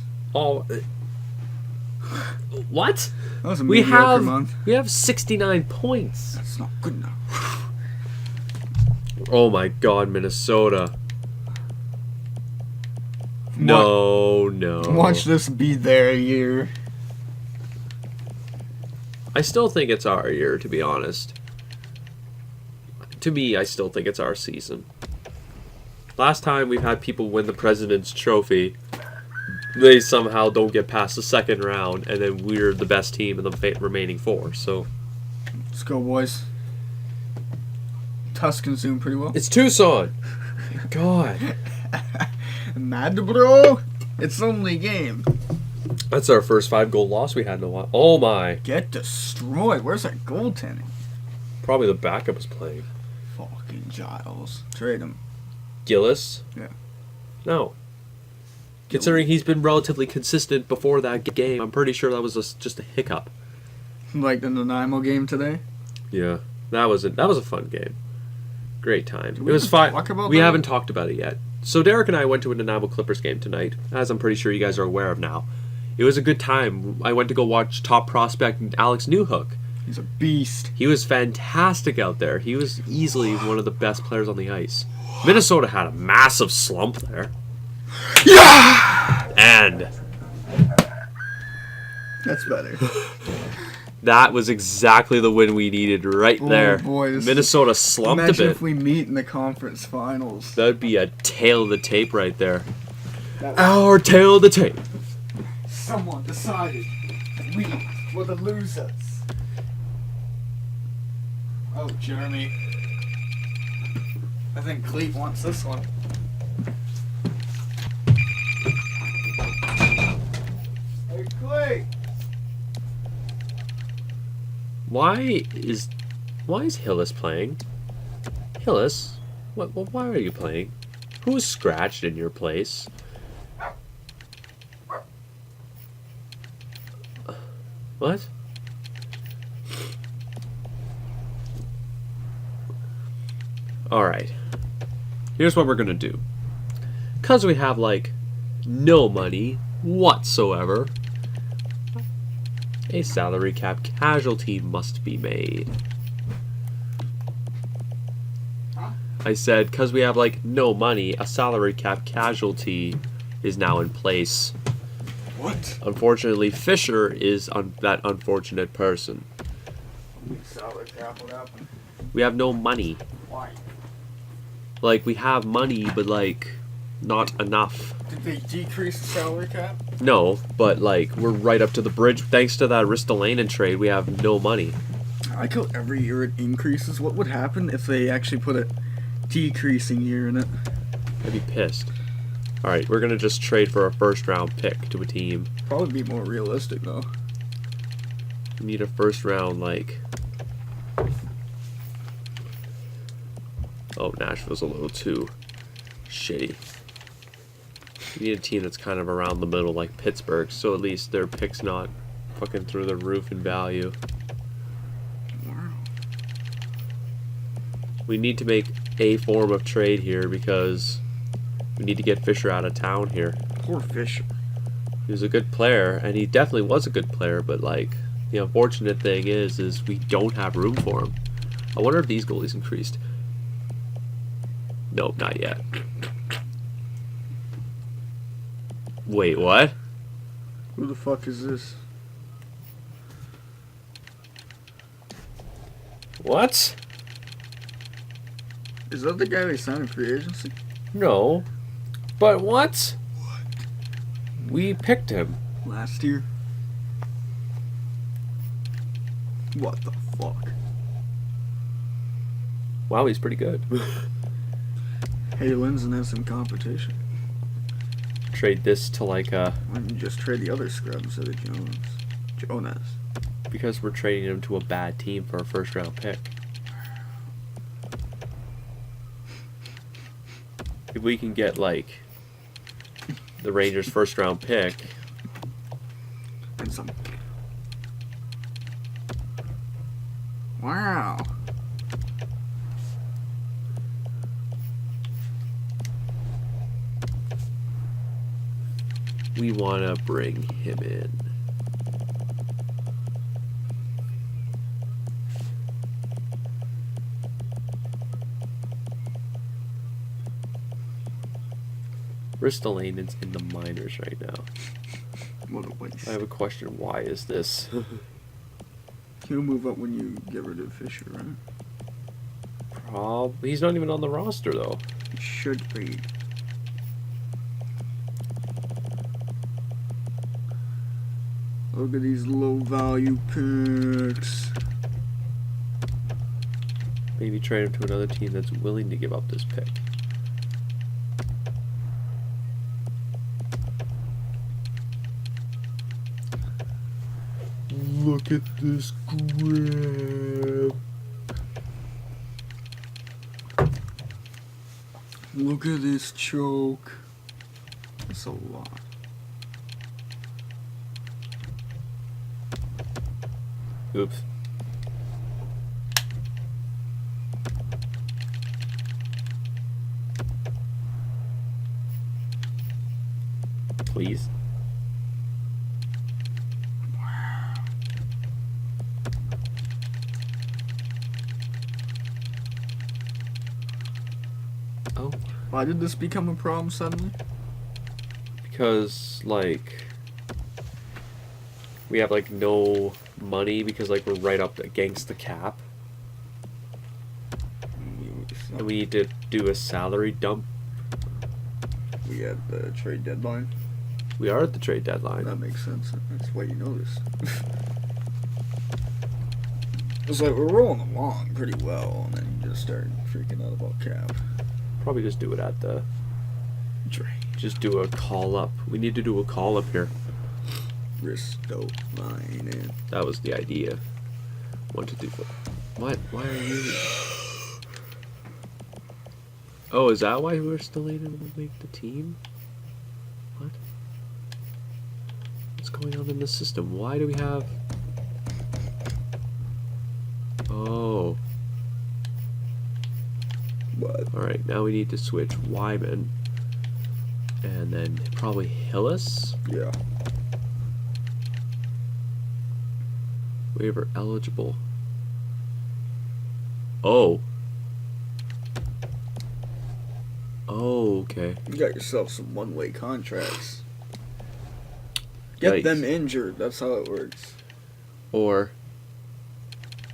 What? That was a We mediocre month. have 69 points. That's not good enough. Oh my God, Minnesota. No. Watch this be their year. I still think it's our year, to be honest. To me, I still think it's our season. Last time we've had people win the President's Trophy, they somehow don't get past the second round, and then we're the best team in the remaining 4. So Let's go, boys. Tuscan's doing pretty well. it's Tucson. God, Mad bro. It's only a game. that's our first 5-goal loss we had in a while. Oh my! Get destroyed. Where's that goaltending? Probably the backup was playing. Fucking Giles. Trade him. Gillis? Yeah. No. Considering he's been relatively consistent before that game, I'm pretty sure that was just a hiccup. Like the Nanaimo game today. Yeah, that was a fun game. Great time. we It was even fun. talk about We that? haven't talked about it yet. So Derek and I went to a Nanaimo Clippers game tonight, as I'm pretty sure you guys are aware of now. It was a good time. I went to go watch top prospect Alex Newhook. He's a beast. He was fantastic out there. He was easily one of the best players on the ice. Minnesota had a massive slump there. Yeah! And That's better. that was exactly the win we needed right there. Boy, Minnesota slumped a Imagine bit. if we meet in the conference finals. That would be a tail of the tape right there. Our tail of the tape. Someone decided we were the losers. Oh, Jeremy. I think Clete wants this one. Hey, Clete! Why is Hillis playing? Hillis, why are you playing? Who is scratched in your place? What? Alright. Here's what we're gonna do. Because we have, like, no money whatsoever, a salary cap casualty must be made. Huh? I said, because we have, like, no money, a salary cap casualty is now in place. What? Unfortunately, Fisher is that unfortunate person. Salary cap, what happened? We have no money. Why? Like, we have money, but, like, not enough. Did they decrease the salary cap? No, but, like, we're right up to the bridge. Thanks to that Ristolainen trade, we have no money. I go every year it increases. What would happen if they actually put a decreasing year in it? I'd be pissed. Alright, we're gonna just trade for a first-round pick to a team. Probably be more realistic, though. We need a first-round, like... Oh, Nashville's a little too shitty. We need a team that's kind of around the middle, like Pittsburgh, so at least their pick's not fucking through the roof in value. Wow. We need to make a form of trade here because we need to get Fisher out of town here. Poor Fisher. He was a good player, and he definitely was a good player, but, like, the unfortunate thing is we don't have room for him. I wonder if these goalies increased. Nope, not yet. Wait, what? Who the fuck is this? What? Is that the guy they signed in free agency? No. But what? We picked him. Last year? What the fuck? Wow, he's pretty good. Hey, Lindsay has some competition. Trade this to, like, Why don't you just trade the other scrub instead of Jonas? because we're trading him to a bad team for a first-round pick. If we can get, like, the Rangers' first-round pick, And some. Wow. we want to bring him in. Ristolainen's in the minors right now. What a waste. I have a question. Why is this? He'll move up when you get rid of Fisher, right? He's not even on the roster, though. He should be. Look at these low value picks. Maybe trade him to another team that's willing to give up this pick. Look at this grab. Look at this choke. That's a lot. Oops. Please. Oh. Why did this become a problem suddenly? Because, like, we have, like, no money because, like, we're right up against the cap. And we need to do a salary dump. We had the trade deadline. We are at the trade deadline. That makes sense. That's why you know this. It's like we're rolling along pretty well, and then you just start freaking out about cap. Probably just do it at the... Trade. Just do a call up. We need to do a call up here. Risto line in. That was the idea. 1, 2, 3, 4. What? Why are you... Oh, is that why we're still able to make the team? What? What's going on in the system? Why do we have... Oh. What? Alright, now we need to switch Wyman. And then probably Hillis? Yeah. Waiver eligible. Oh. Oh, okay. You got yourself some one-way contracts. Get them injured. That's how it works. Or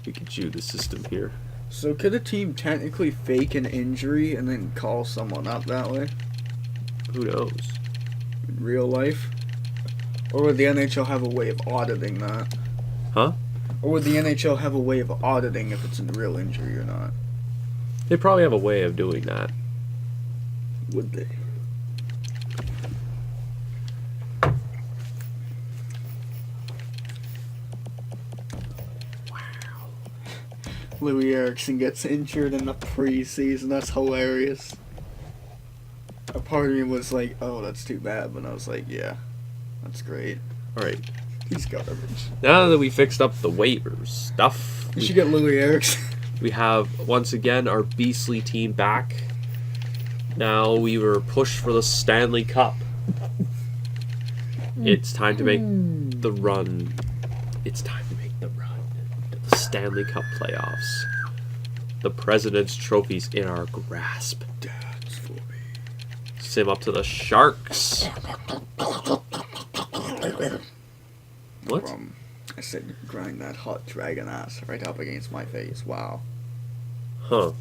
we could chew the system here. So could a team technically fake an injury and then call someone up that way? Who knows? In real life? Or would the NHL have a way of auditing that? Huh? Or would the NHL have a way of auditing if it's a real injury or not? They probably have a way of doing that. Would they? Wow. Louis Eriksson gets injured in the preseason. That's hilarious. A part of me was like, oh, that's too bad. But I was like, yeah, that's great. Alright. He's garbage. Now that we fixed up the waivers stuff, You should get Louis Eriksson. we have once again our beastly team back. Now we were pushed for the Stanley Cup. It's time to make the run. It's time to make the run to the Stanley Cup playoffs. The President's Trophy's in our grasp. That's for me. Sim up to the Sharks. What? I said grind that hot dragon ass right up against my face. Wow. Huh.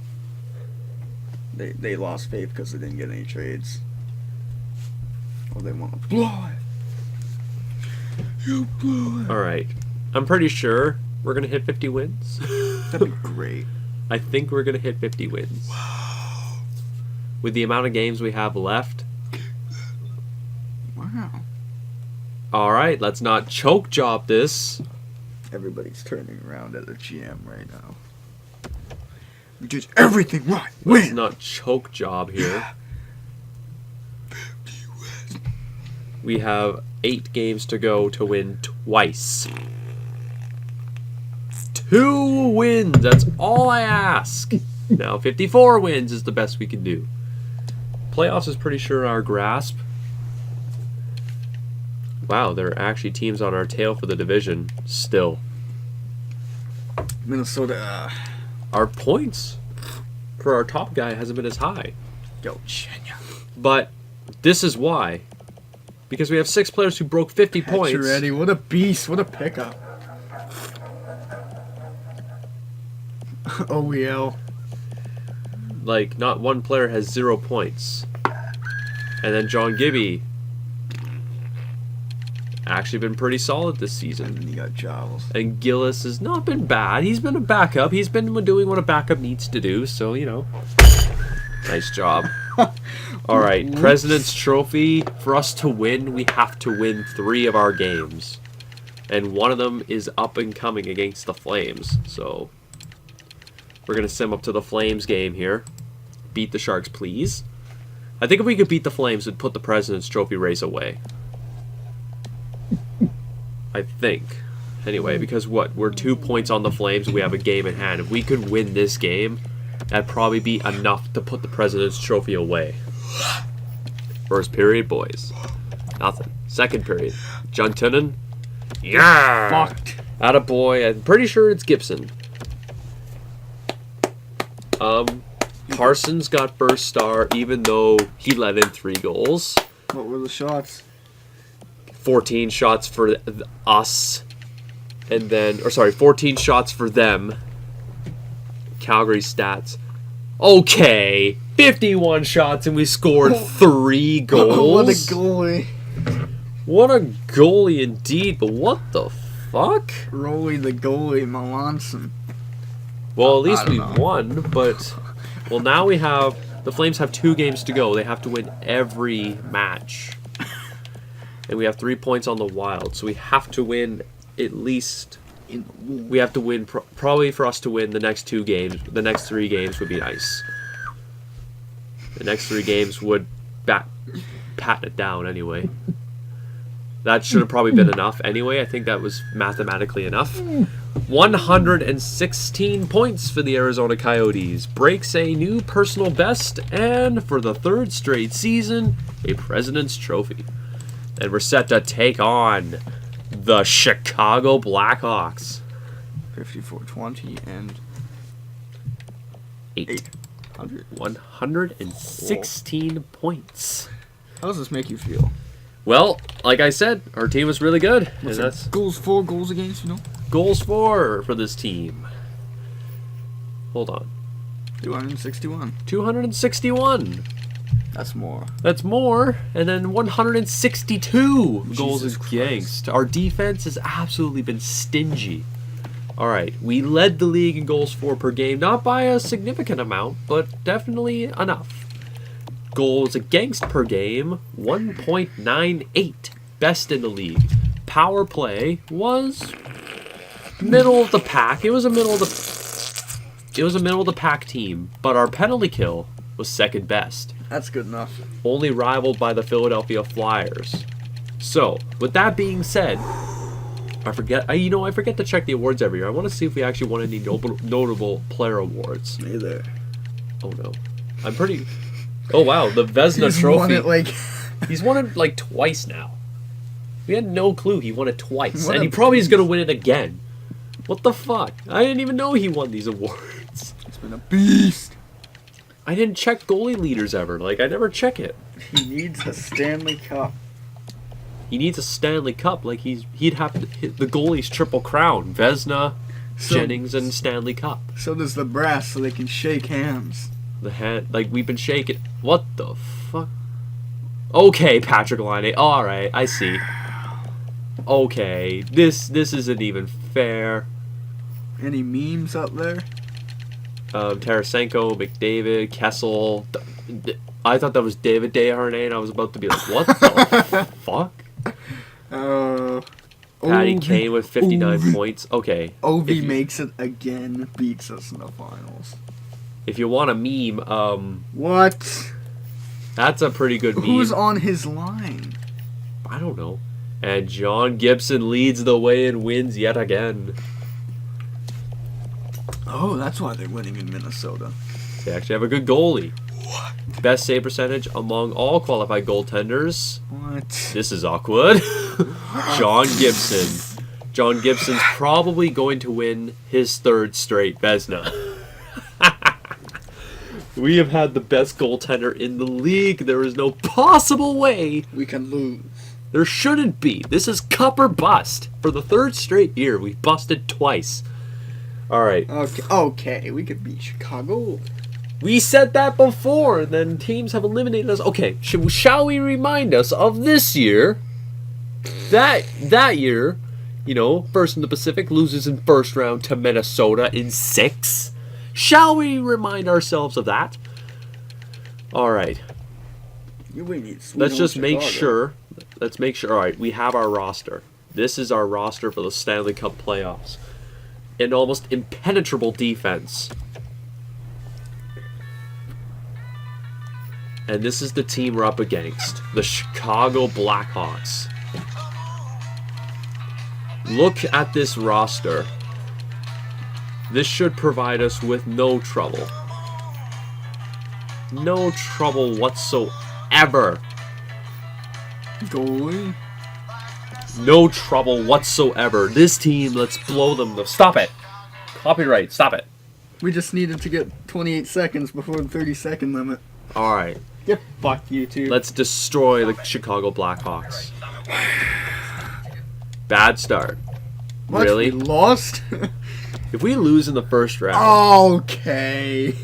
They lost faith because they didn't get any trades. Or they want to blow it. You blew it. Alright. I'm pretty sure we're going to hit 50 wins. That'd be great. I think we're going to hit 50 wins. Wow. With the amount of games we have left. Wow. Alright, let's not choke job this. Everybody's turning around at the GM right now. We did everything right. Let's Win. not choke job here. We have 8 games to go to win twice. 2 wins, that's all I ask. Now 54 wins is the best we can do. Playoffs is pretty sure in our grasp. Wow, there are actually teams on our tail for the division still. Minnesota. Our points for our top guy hasn't been as high. Go Chenya. But This is why. Because we have 6 players who broke 50 points. Pacioretty, what a beast. What a pickup. OEL. Like, not one player has 0 points. And then John Gibby. Actually been pretty solid this season. And then you got Giles. And Gillis has not been bad. He's been a backup. He's been doing what a backup needs to do. So, you know. Nice job. All right. President's Trophy. For us to win, we have to win 3 of our games. And one of them is up and coming against the Flames. So, we're going to sim up to the Flames game here. Beat the Sharks, please. I think if we could beat the Flames, we'd put the President's Trophy race away. I think. Anyway, because what? We're 2 points on the Flames and we have a game in hand. If we could win this game, that'd probably be enough to put the President's Trophy away. First period, boys. Nothing. Second period. John Tinnan. Yeah! Fucked. Attaboy. I'm pretty sure it's Gibson. Parsons got first star even though he let in 3 goals. What were the shots? 14 shots for us, and then, 14 shots for them. Calgary stats. Okay, 51 shots and we scored 3 goals. What a goalie. What a goalie indeed, but what the fuck? Rolly the goalie, Melanson. Well, at least we don't know. won, but, well, now we have, the Flames have 2 games to go. They have to win every match. And we have 3 points on the Wild, so we have to win at least. We have to win probably for us to win the next 2 games. The next 3 games would be nice. The next 3 games would pat it down anyway. That should have probably been enough anyway. I think that was mathematically enough. 116 points for the Arizona Coyotes. Breaks a new personal best, and for the 3rd straight season, a President's Trophy. And we're set to take on the Chicago Blackhawks. 54-20 and 800. 116 points. How does this make you feel? Well, like I said, our team was really good. What's and that? that's Goals for, goals against, you know? goals for this team. Hold on. 261. 261. That's more. That's more. And then 162 goals Jesus against. Our defense has absolutely been stingy. All right. We led the league in goals for per game. Not by a significant amount, but definitely enough. Goals against per game, 1.98. Best in the league. Power play was middle of the pack. It was a middle of the pack team, but our penalty kill was second best. That's good enough. Only rivaled by the Philadelphia Flyers. So, with that being said, I forget to check the awards every year. I want to see if we actually won any notable player awards. Me there. Oh no. Oh wow, the Vezina He's Trophy. won it like... He's won it like twice now. We had no clue he won it twice. What And a he probably is going to win it again. What the fuck? I didn't even know he won these awards. He's been a beast. I didn't check goalie leaders ever. Like, I never check it. He needs a Stanley Cup. He needs a Stanley Cup. Like, he'd have to hit the goalie's triple crown. Vezina, Jennings, and Stanley Cup. So does the brass, so they can shake hands. We've been shaking. What the fuck? Okay, Patrick Laine. Alright, I see. Okay, this isn't even fair. Any memes up there? Tarasenko, McDavid, Kessel. I thought that was David Desharnais. I was about to be like, what the fuck? Patty Kane with 59 points. Okay. Ovi makes it again, beats us in the finals. If you want a meme, What? that's a pretty good meme. Who's on his line? I don't know. And John Gibson leads the way and wins yet again. Oh, that's why they're winning in Minnesota. They actually have a good goalie. What? Best save percentage among all qualified goaltenders. What? This is awkward. John Gibson. John Gibson's probably going to win his 3rd straight Vezina. We have had the best goaltender in the league. There is no possible way we can lose. There shouldn't be. This is cup or bust. For the third straight year, we busted twice. All right. Okay, we could beat Chicago. We said that before, and then teams have eliminated us. Okay, shall we remind us of this year? That year, you know, first in the Pacific, loses in first round to Minnesota in 6. Shall we remind ourselves of that? All right. Let's just make sure. Let's make sure. All right, we have our roster. This is our roster for the Stanley Cup playoffs. An almost impenetrable defense. And this is the team we're up against. The Chicago Blackhawks. Look at this roster. This should provide us with no trouble. No trouble whatsoever. Goalie? No trouble whatsoever. This team, let's blow them. Stop it. Copyright, stop it. We just needed to get 28 seconds before the 30-second limit. Alright. Yeah, fuck you too. Let's destroy the Chicago Blackhawks. Bad start. What? Really? We lost? If we lose in the first round... Okay.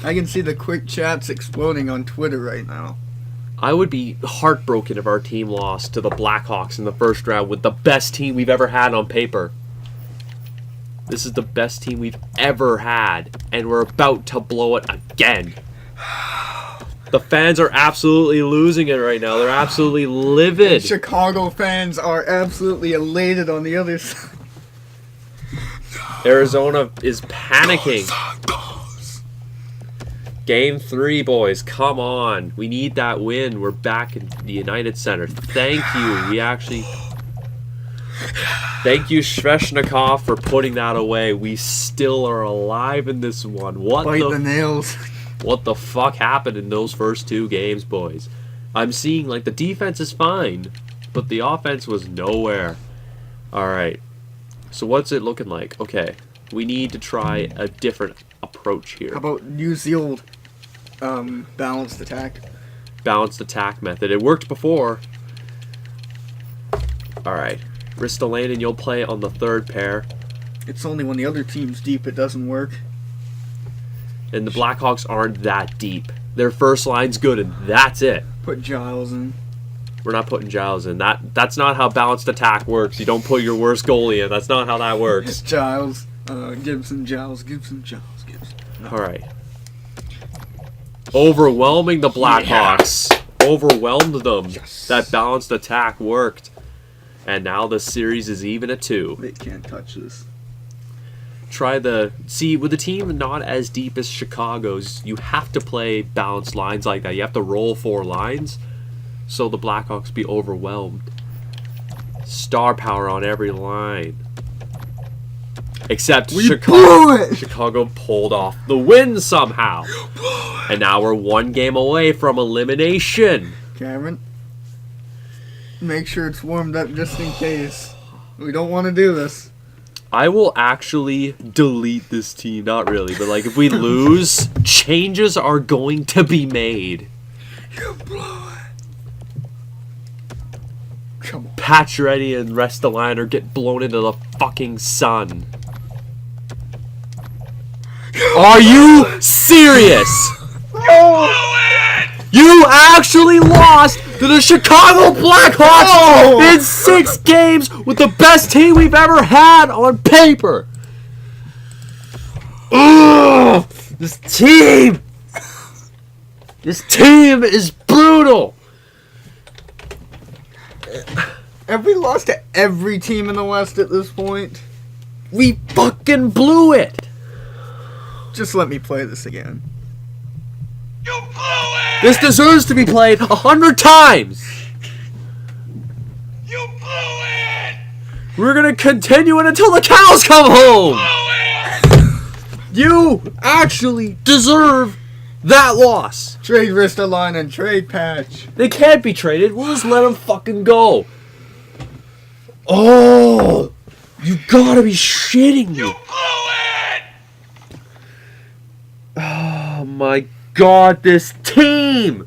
I can see the quick chats exploding on Twitter right now. I would be heartbroken if our team lost to the Blackhawks in the first round with the best team we've ever had on paper. This is the best team we've ever had, and we're about to blow it again. The fans are absolutely losing it right now. They're absolutely livid. The Chicago fans are absolutely elated on the other side. Arizona is panicking. Game 3, boys. Come on. We need that win. We're back in the United Center. Thank you. Thank you, Sveshnikov, for putting that away. We still are alive in this one. Bite the nails. What the fuck happened in those first 2 games, boys? I'm seeing, like, the defense is fine, but the offense was nowhere. Alright. So what's it looking like? Okay. We need to try a different approach here. How about use the old balanced attack? Balanced attack method. It worked before. Alright. Ristolainen, you'll play on the third pair. It's only when the other team's deep it doesn't work. And the Blackhawks aren't that deep. Their first line's good, and that's it. Put Giles in. We're not putting Giles in. That's not how balanced attack works. You don't put your worst goalie in. That's not how that works. Giles. Gibson, Giles. No. Alright. Overwhelming the Blackhawks. Yeah. Overwhelmed them. Yes. That balanced attack worked. And now the series is even at 2. They can't touch this. See, with a team not as deep as Chicago's, you have to play balanced lines like that. You have to roll 4 lines so the Blackhawks be overwhelmed. Star power on every line. Except Chicago pulled off the win somehow. And now we're 1 game away from elimination. Cameron, make sure it's warmed up just in case. We don't want to do this. I will actually delete this team. Not really, but like if we lose, changes are going to be made. You blew it. Come on. Pacioretty and Ristolainen get blown into the fucking sun. Are you serious? You actually lost to the Chicago Blackhawks in 6 games with the best team we've ever had on paper. Ugh, this team is brutal. Have we lost to every team in the West at this point? We fucking blew it. Just let me play this again. You blew it! This deserves to be played 100 times. You blew it! We're gonna continue it until the cows come home. You actually deserve that loss. Trade Ristolainen, trade Patch. They can't be traded. We'll just let them fucking go. Oh, you gotta be shitting me. You blew it! Oh my god, this team!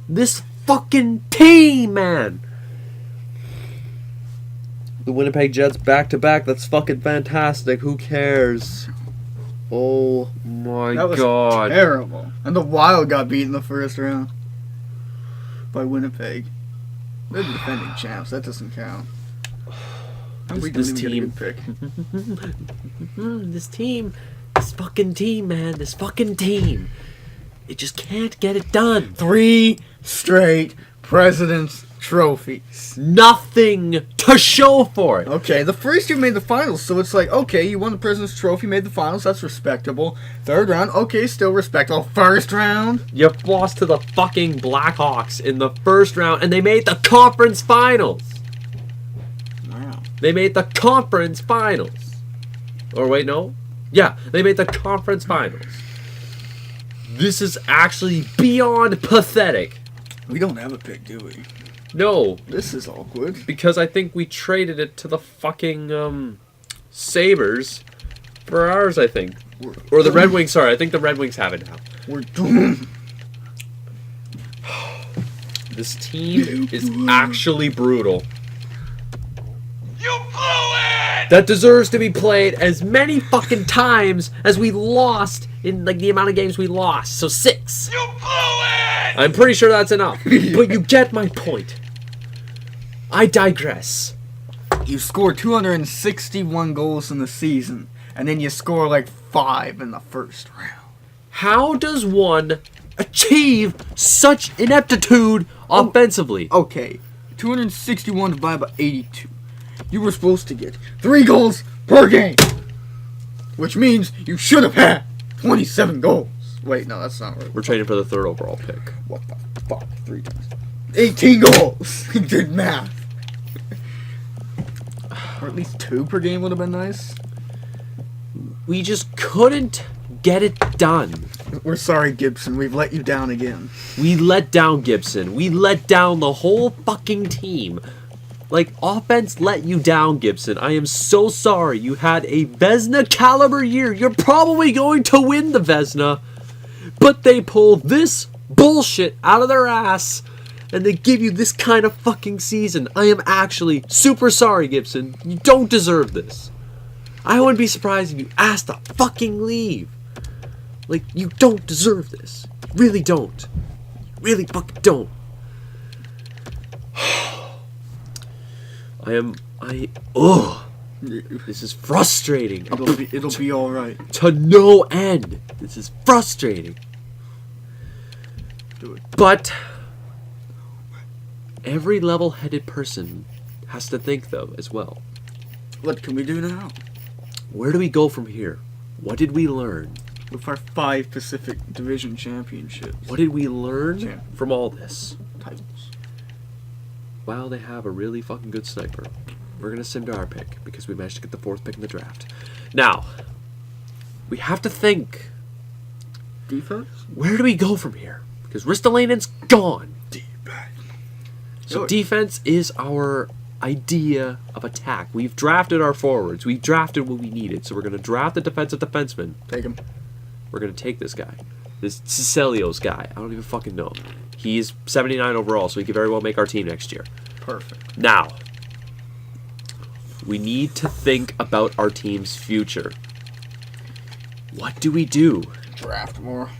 This fucking team, man! The Winnipeg Jets back-to-back, that's fucking fantastic. Who cares? Oh my That was god. terrible. And the Wild got beat in the first round by Winnipeg. They're the defending champs. That doesn't count. And we This didn't even team. get a good pick. This team. This fucking team, man. This fucking team. It just can't get it done. 3 straight President's Trophies. Nothing to show for it. Okay, the first year made the finals, so it's like, okay, you won the President's Trophy, made the finals, that's respectable. Third round, okay, still respectable. First round? You lost to the fucking Blackhawks in the first round, and they made the conference finals. Wow. They made the conference finals. Or wait, no? Yeah, they made the conference finals. This is actually beyond pathetic. We don't have a pick, do we? No, This is awkward. because I think we traded it to the fucking Sabres for ours, I think. Or the Red Wings, sorry, I think the Red Wings have it now. We're doomed. This team is actually brutal. You blew it! That deserves to be played as many fucking times as we lost in like the amount of games we lost. So 6. You blew it! I'm pretty sure that's enough. But you get my point. I digress. You scored 261 goals in the season, and then you score like 5 in the first round. How does one achieve such ineptitude offensively? Okay, 261 divided by 82. You were supposed to get 3 goals per game, which means you should have had 27 goals. Wait, no, that's not right. We're trading for the 3rd overall pick. What the fuck? 3 times. 18 goals! You did math. Or at least 2 per game would have been nice. We just couldn't get it done. We're sorry, Gibson. We've let you down again. We let down Gibson. We let down the whole fucking team. Like, offense let you down, Gibson. I am so sorry. You had a Vezina caliber year. You're probably going to win the Vezina. But they pull this bullshit out of their ass. And they give you this kind of fucking season. I am actually super sorry, Gibson. You don't deserve this. I wouldn't be surprised if you asked to fucking leave. Like, you don't deserve this. You really don't. You really fucking don't. This is frustrating. It'll be all right. To no end. This is frustrating. Do it. But every level-headed person has to think, though, as well. What can we do now? Where do we go from here? What did we learn? With our 5 Pacific Division championships. What did we learn Yeah. from all this? Titles. Wow, they have a really fucking good sniper. We're going to sim to our pick because we managed to get the 4th pick in the draft. Now, we have to think, Defense? where do we go from here? Because Ristolinen's gone. So Good. defense is our idea of attack. We've drafted our forwards. We've drafted what we needed. So we're going to draft a defensive defenseman. Take him. We're going to take this guy. This Cecilios guy. I don't even fucking know. He's 79 overall, so he could very well make our team next year. Perfect. Now, we need to think about our team's future. What do we do? Draft more.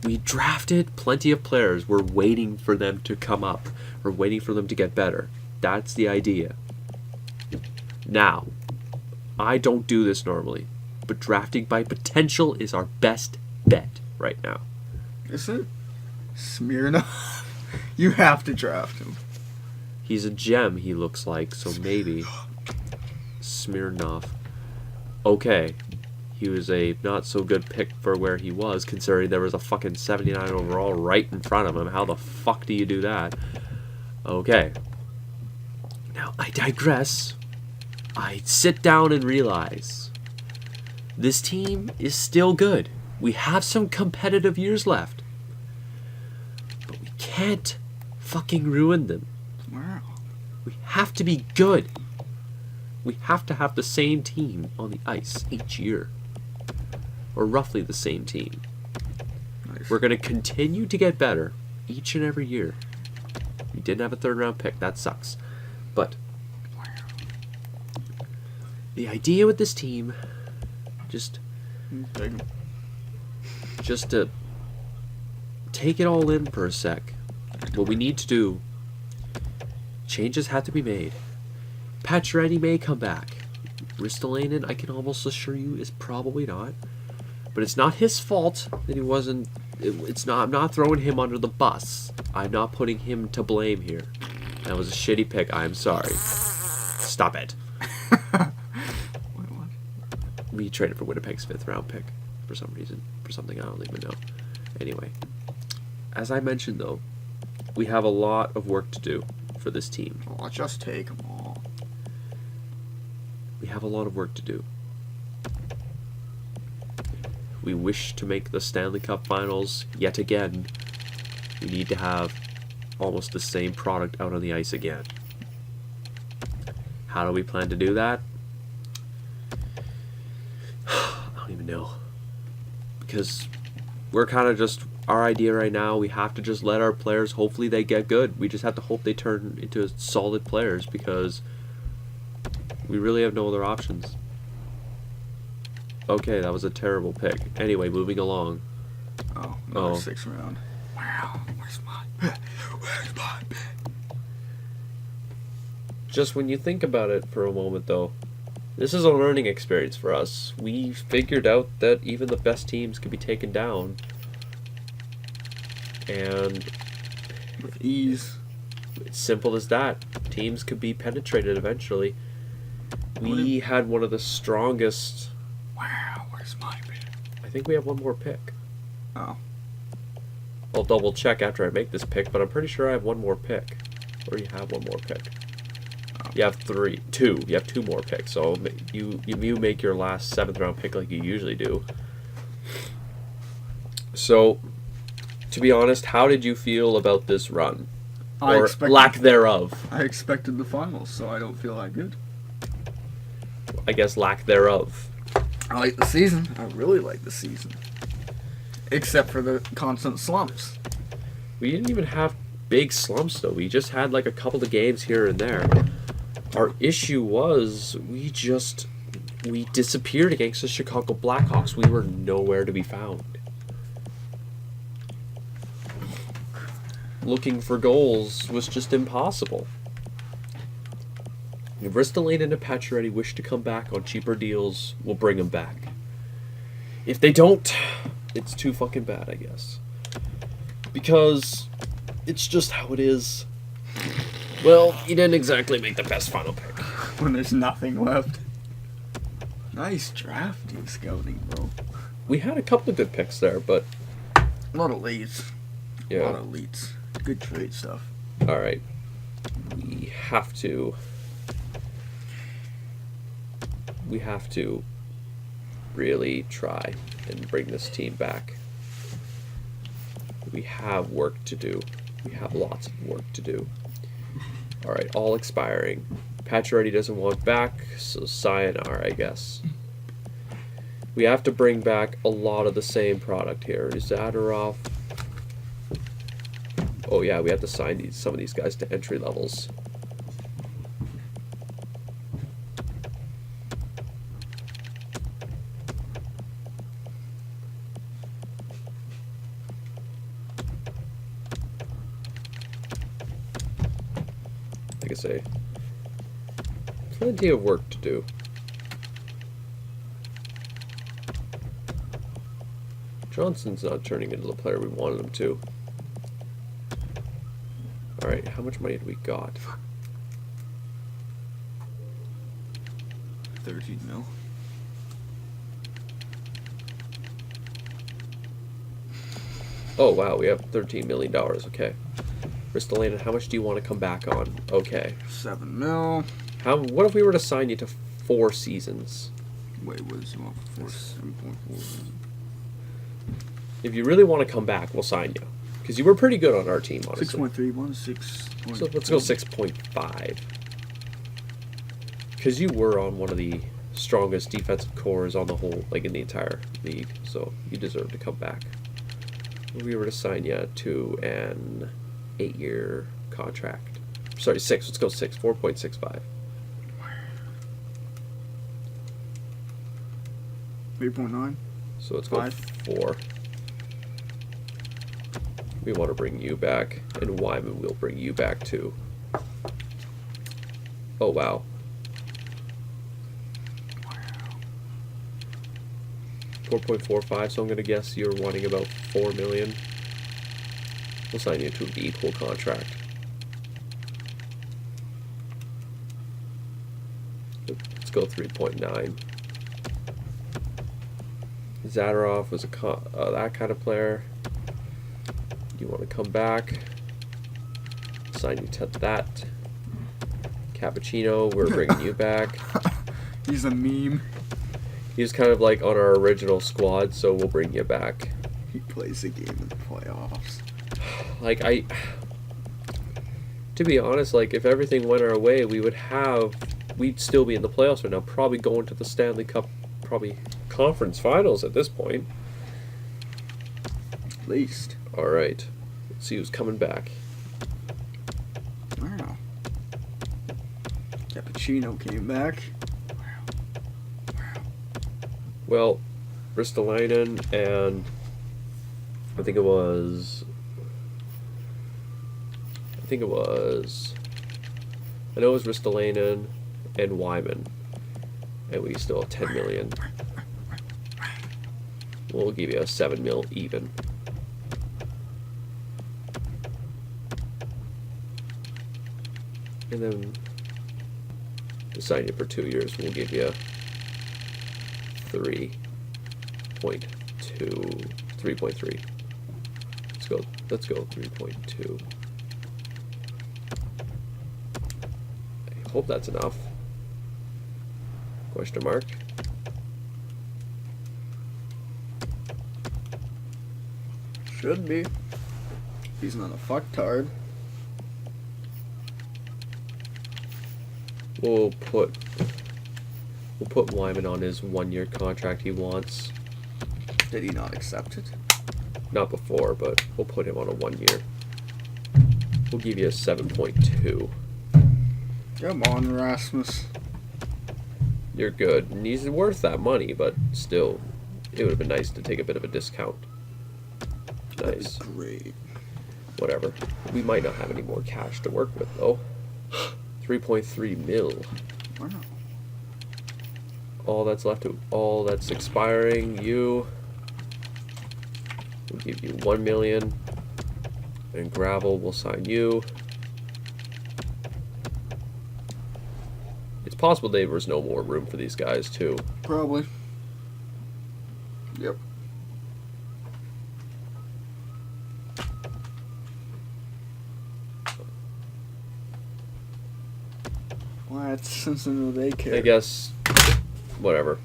We drafted plenty of players. We're waiting for them to come up. We're waiting for them to get better. That's the idea. Now, I don't do this normally, but drafting by potential is our best bet right now. Is it? Smirnov? You have to draft him. He's a gem, he looks like, so maybe. Smirnov. Okay. He was a not so good pick for where he was, considering there was a fucking 79 overall right in front of him. How the fuck do you do that? Okay. Now, I digress. I sit down and realize this team is still good. We have some competitive years left. But we can't fucking ruin them. Wow. We have to be good. We have to have the same team on the ice each year. Or roughly the same team. We're going to continue to get better each and every year. We didn't have a third-round pick. That sucks. But the idea with this team, just to take it all in for a sec, what we need to do, changes have to be made. Pacioretty may come back. Ristolainen, I can almost assure you, is probably not. But it's not his fault that he wasn't. I'm not throwing him under the bus. I'm not putting him to blame here. That was a shitty pick. I'm sorry. Stop it. Wait, what? We traded for Winnipeg's 5th round pick for some reason. For something I don't even know. Anyway. As I mentioned, though, we have a lot of work to do for this team. Oh, just take them all. We have a lot of work to do. We wish to make the Stanley Cup Finals yet again. We need to have almost the same product out on the ice again. How do we plan to do that? I don't even know. Because we're kind of just, our idea right now, we have to just let our players, hopefully they get good. We just have to hope they turn into solid players because we really have no other options. Okay, that was a terrible pick. Anyway, moving along. Oh, another 6th round. Wow, where's my pick? Where's my pick? Just when you think about it for a moment, though, this is a learning experience for us. We figured out that even the best teams can be taken down. And with ease. It's simple as that. Teams could be penetrated eventually. We had one of the strongest... Wow, where's my pick? I think we have one more pick. Oh. I'll double check after I make this pick, but I'm pretty sure I have one more pick. Or you have one more pick. Oh. You have two. You have 2 more picks. So you make your last 7th round pick like you usually do. So, to be honest, how did you feel about this run? Or lack thereof? I expected the finals, so I don't feel that good. I guess lack thereof. I like the season. I really like the season. Except for the constant slumps. We didn't even have big slumps, though. We just had like a couple of games here and there. Our issue was we disappeared against the Chicago Blackhawks. We were nowhere to be found. Looking for goals was just impossible. If Ristolainen and Pacioretty wish to come back on cheaper deals, we'll bring them back. If they don't, it's too fucking bad, I guess. Because it's just how it is. Well, you didn't exactly make the best final pick. When there's nothing left. Nice drafting scouting, bro. We had a couple of good picks there, but... A lot of leads. Yeah. A lot of leads. Good trade stuff. Alright. We have to really try and bring this team back. We have work to do. We have lots of work to do. Alright, all expiring. Pacioretty doesn't want back, so sayonara, I guess. We have to bring back a lot of the same product here. Zadorov. Oh yeah, we have to sign some of these guys to entry levels. Like I say, plenty of work to do. Johnson's not turning into the player we wanted him to. Alright, how much money do we got? 13 mil. Oh wow, we have $13 million, okay. Ristolainen, how much do you want to come back on? Okay. 7 mil. What if we were to sign you to 4 seasons? Wait, what is it on for? 7.4. If you really want to come back, we'll sign you. Because you were pretty good on our team, honestly. 6.31, 6. So let's go 6.5. Because you were on one of the strongest defensive cores on the whole, like in the entire league. So you deserve to come back. we were to sign you to an 8-year contract. Sorry, 6. Let's go 6. 4.65. 3.9. So let's go 5. 4. We want to bring you back, and Wyman will bring you back too. Oh wow. 4.45, so I'm gonna guess you're wanting about 4 million. We'll sign you to an equal contract. Let's go 3.9. Zadorov was that kind of player. You want to come back? Sign you to that. Cappuccino, we're bringing you back. He's a meme. He's kind of like on our original squad, so we'll bring you back. He plays the game in the playoffs. Like, to be honest, like, if everything went our way, we'd still be in the playoffs right now, probably going to the Stanley Cup, probably conference finals at this point. At least. Alright, let's see who's coming back. Wow. Cappuccino came back. Well, Ristolainen and I know it was Ristolainen and Wyman, and we still have 10 million. We'll give you a 7 mil even. And then to sign you for 2 years, we'll give you 3.3. Let's go 3.2. I hope that's enough. Question mark. Should be. He's not a fucktard. We'll put Wyman on his 1-year contract he wants. Did he not accept it? Not before, but we'll put him on a 1 year. We'll give you a 7.2. Come on, Rasmus. You're good. And he's worth that money, but still, it would have been nice to take a bit of a discount. Nice. Great. Whatever. We might not have any more cash to work with, though. 3.3 mil. Wow. All that's expiring, we'll give you 1 million. And Gravel will sign you. It's possible there was no more room for these guys, too. Probably. Yep. What sense do they care? I guess, whatever.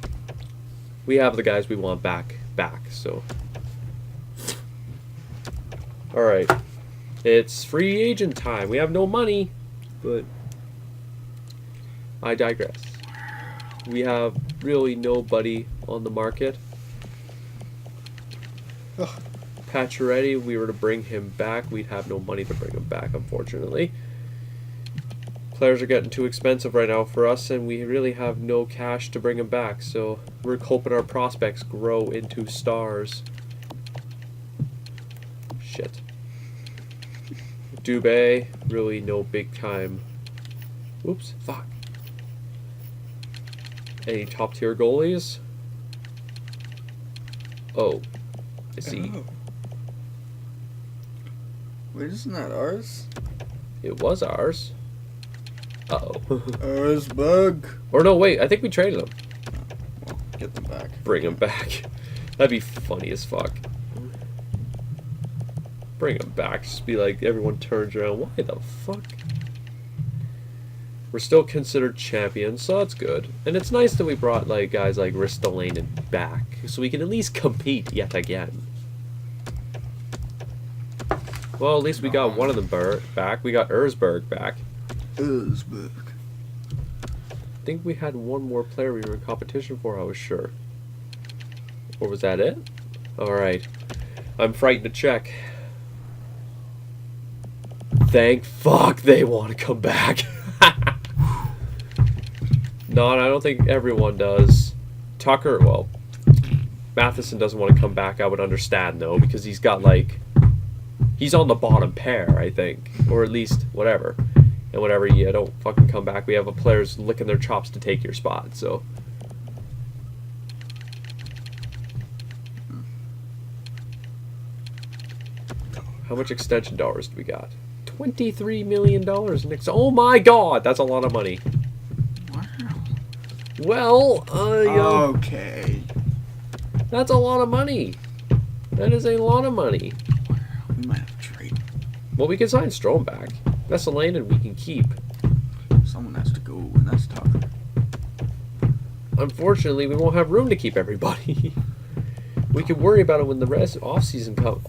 We have the guys we want back, so. Alright. It's free agent time. We have no money, but I digress. We have really nobody on the market. Ugh. Pacioretty, if we were to bring him back, we'd have no money to bring him back, unfortunately. Players are getting too expensive right now for us, and we really have no cash to bring him back, so we're hoping our prospects grow into stars. Shit. Dubé, really no big time. Oops, fuck. Any top tier goalies? Oh. Is he? Oh. Wait, isn't that ours? It was ours. Uh-oh. Ours bug. Or no, wait, I think we traded them. Well, get them back. Bring him back. That'd be funny as fuck. Bring him back. Just be like, everyone turns around. Why the fuck? We're still considered champions, so that's good. And it's nice that we brought like guys like Ristolainen back, so we can at least compete yet again. Well, at least we got one of them back. We got Erzberg back. Erzberg. I think we had one more player we were in competition for, I was sure. Or was that it? Alright. I'm frightened to check. Thank fuck they want to come back. No, I don't think everyone does. Tucker, well, Matheson doesn't want to come back. I would understand though, because he's got like, he's on the bottom pair, I think, or at least whatever. And whenever you don't fucking come back, we have a players licking their chops to take your spot. So. How much extension dollars do we got? $23 million next. Oh my god, that's a lot of money. Wow. Well, Okay. That's a lot of money. That is a lot of money. Wow. We might have to trade. Well, we can sign Strome back. That's a lane and we can keep. Someone has to go, and that's Tucker. Unfortunately, we won't have room to keep everybody. We can worry about it when the rest off-season comes.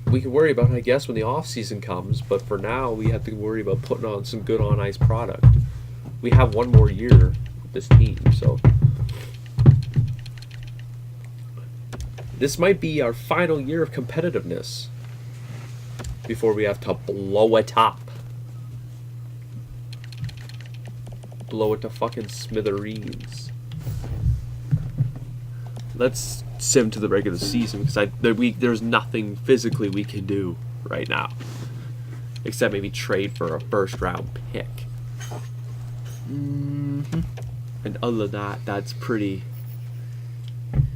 We can worry about it, I guess, when the off-season comes, but for now, we have to worry about putting on some good on-ice product. We have one more year with this team, so... This might be our final year of competitiveness before we have to blow it up. Blow it to fucking smithereens. Let's sim to the regular season because there's nothing physically we can do right now except maybe trade for a first round pick. Mm-hmm. And other than that, that's pretty. I'm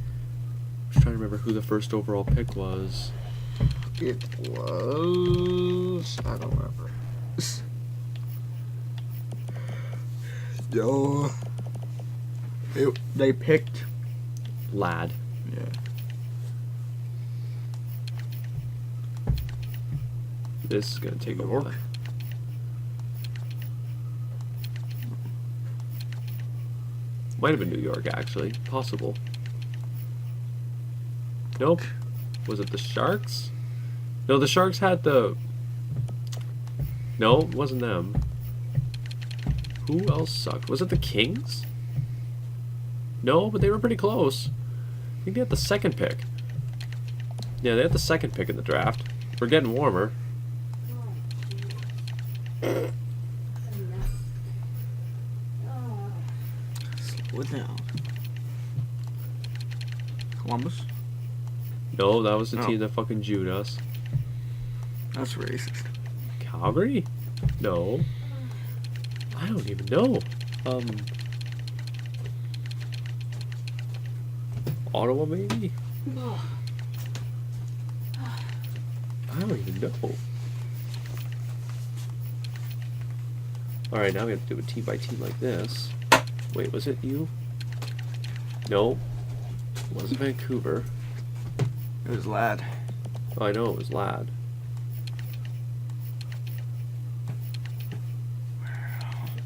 just trying to remember who the first overall pick was. It was... I don't remember. No. They picked... Lad. Yeah. This is gonna take a York. while. Might have been New York, actually. Possible. Nope. Was it the Sharks? No, the Sharks had the... No, it wasn't them. Who else sucked? Was it the Kings? No, but they were pretty close. I think they had the second pick. Yeah, they had the second pick in the draft. We're getting warmer. Slow it down. Columbus? No, that was the Oh. team that fucking Jewed us. That's racist. Calgary? No. I don't even know. Ottawa, maybe? I don't even know. Alright, now we have to do a team by team like this. Wait, was it you? No. It wasn't Vancouver. It was Lad. Oh, I know it was Lad.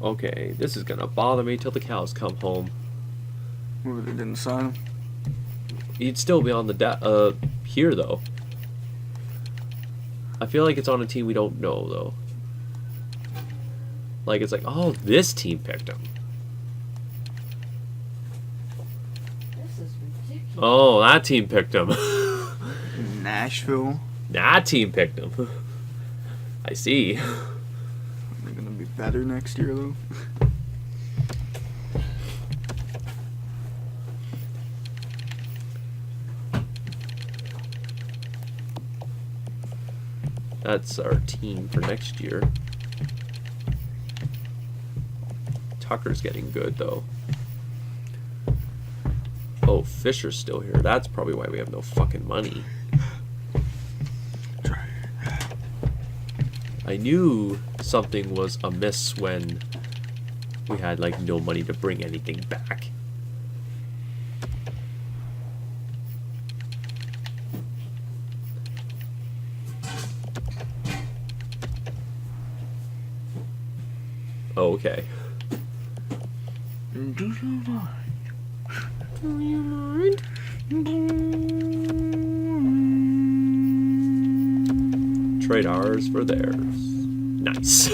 Okay, this is gonna bother me till the cows come home. Who they didn't sign him? He'd still be on the here though. I feel like it's on a team we don't know though. Like it's like, oh, this team picked him. This is ridiculous. Oh, that team picked him. Nashville. That team picked him. I see. They're gonna be better next year though. That's our team for next year. Tucker's getting good though. Oh, Fisher's still here. That's probably why we have no fucking money. I knew something was amiss when we had like no money to bring anything back. Oh, okay. Do you mind? Do you mind? Trade ours for theirs. Nice.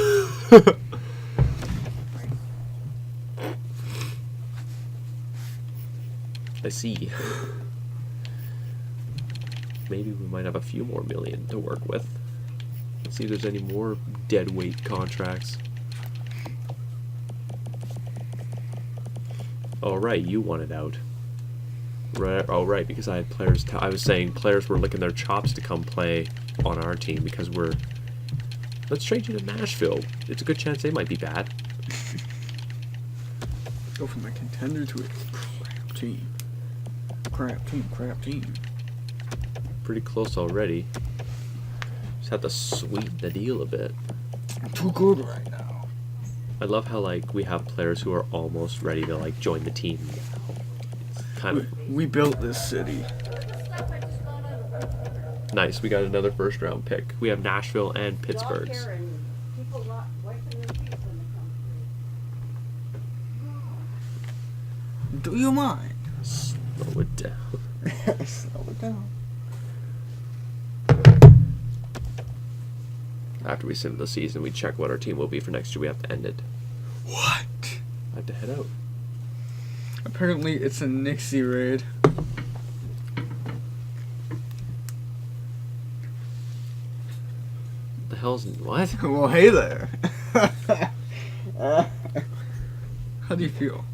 I see. maybe we might have a few more million to work with. Let's see if there's any more dead weight contracts. Oh, right, you wanted out. Right, oh, right, because I had players... I was saying players were licking their chops to come play on our team because we're... Let's trade you to Nashville. It's a good chance they might be bad. Go from a contender to a crap team. Crap team, crap team. Pretty close already. Just have to sweeten the deal a bit. I'm too good right now. I love how, like, we have players who are almost ready to, like, join the team. It's kind of We built this city. nice. We got another first-round pick. We have Nashville and Pittsburgh's. Do you mind? Slow it down. Slow it down. After we sim the season, we check what our team will be for next year. We have to end it. What? I have to head out. Apparently, it's a Nixie raid. The hell's what? Well, hey there. How do you feel?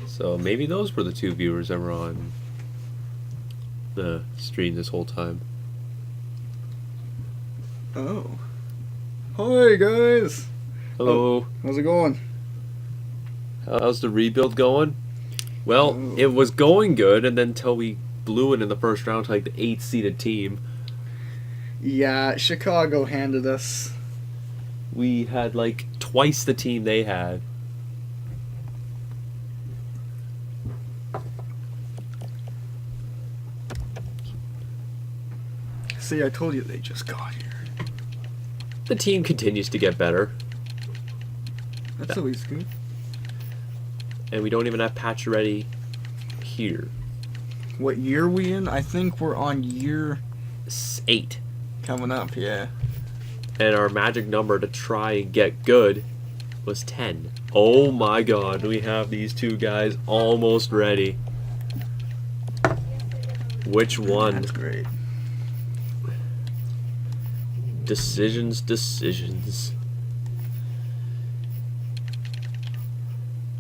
So maybe those were the two viewers that were on the stream this whole time. Oh. Hi, guys. Hello. Oh, how's it going? How's the rebuild going? Well, Oh. it was going good, and then until we blew it in the first round to like the 8th-seeded team. Yeah, Chicago handed us. We had like twice the team they had. See, I told you they just got here. The team continues to get better, That's always good. and we don't even have Pacioretty here. What year we in? I think we're on year 8. coming up, yeah. And our magic number to try and get good was 10. Oh my god, we have these two guys almost ready. Which one? That's great. Decisions.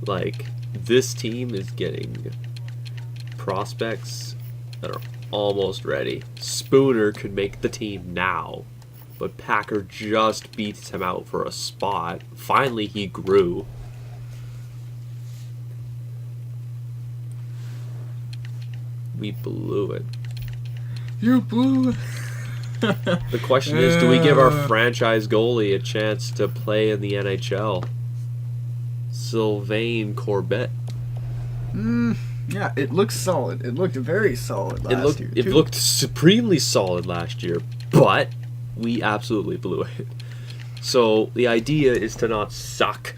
Like, this team is getting prospects that are almost ready. Spooner could make the team now, but Packer just beats him out for a spot. Finally, he grew. We blew it. You blew it. The question is, do we give our franchise goalie a chance to play in the NHL? Sylvain Corbett. Yeah, it looks solid. It looked very solid last year, It too. looked supremely solid last year, but we absolutely blew it. So the idea is to not suck.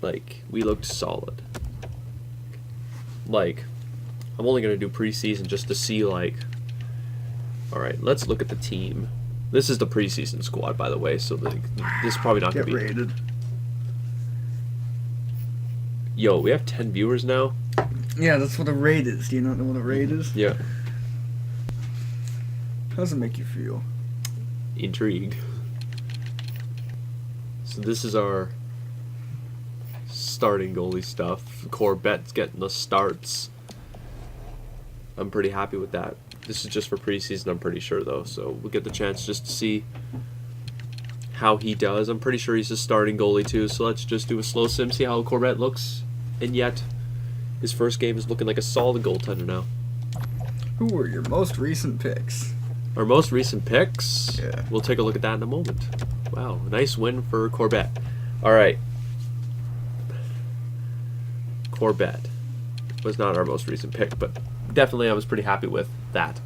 Like, we looked solid. Like, I'm only going to do preseason just to see, like... Alright, let's look at the team. This is the preseason squad, by the way, so this is probably not going Get to be... rated. Yo, we have 10 viewers now? Yeah, that's what a raid is. Do you not know what a raid is? Yeah. How does it make you feel? Intrigued. So this is our starting goalie stuff. Corbett's getting the starts. I'm pretty happy with that. This is just for preseason, I'm pretty sure, though. So we'll get the chance just to see how he does. I'm pretty sure he's a starting goalie, too. So let's just do a slow sim, see how Corbett looks. And yet, his first game is looking like a solid goaltender now. Who were your most recent picks? Our most recent picks, Yeah. we'll take a look at that in a moment. Wow, nice win for Corbett. All right. Corbett was not our most recent pick, but definitely I was pretty happy with that.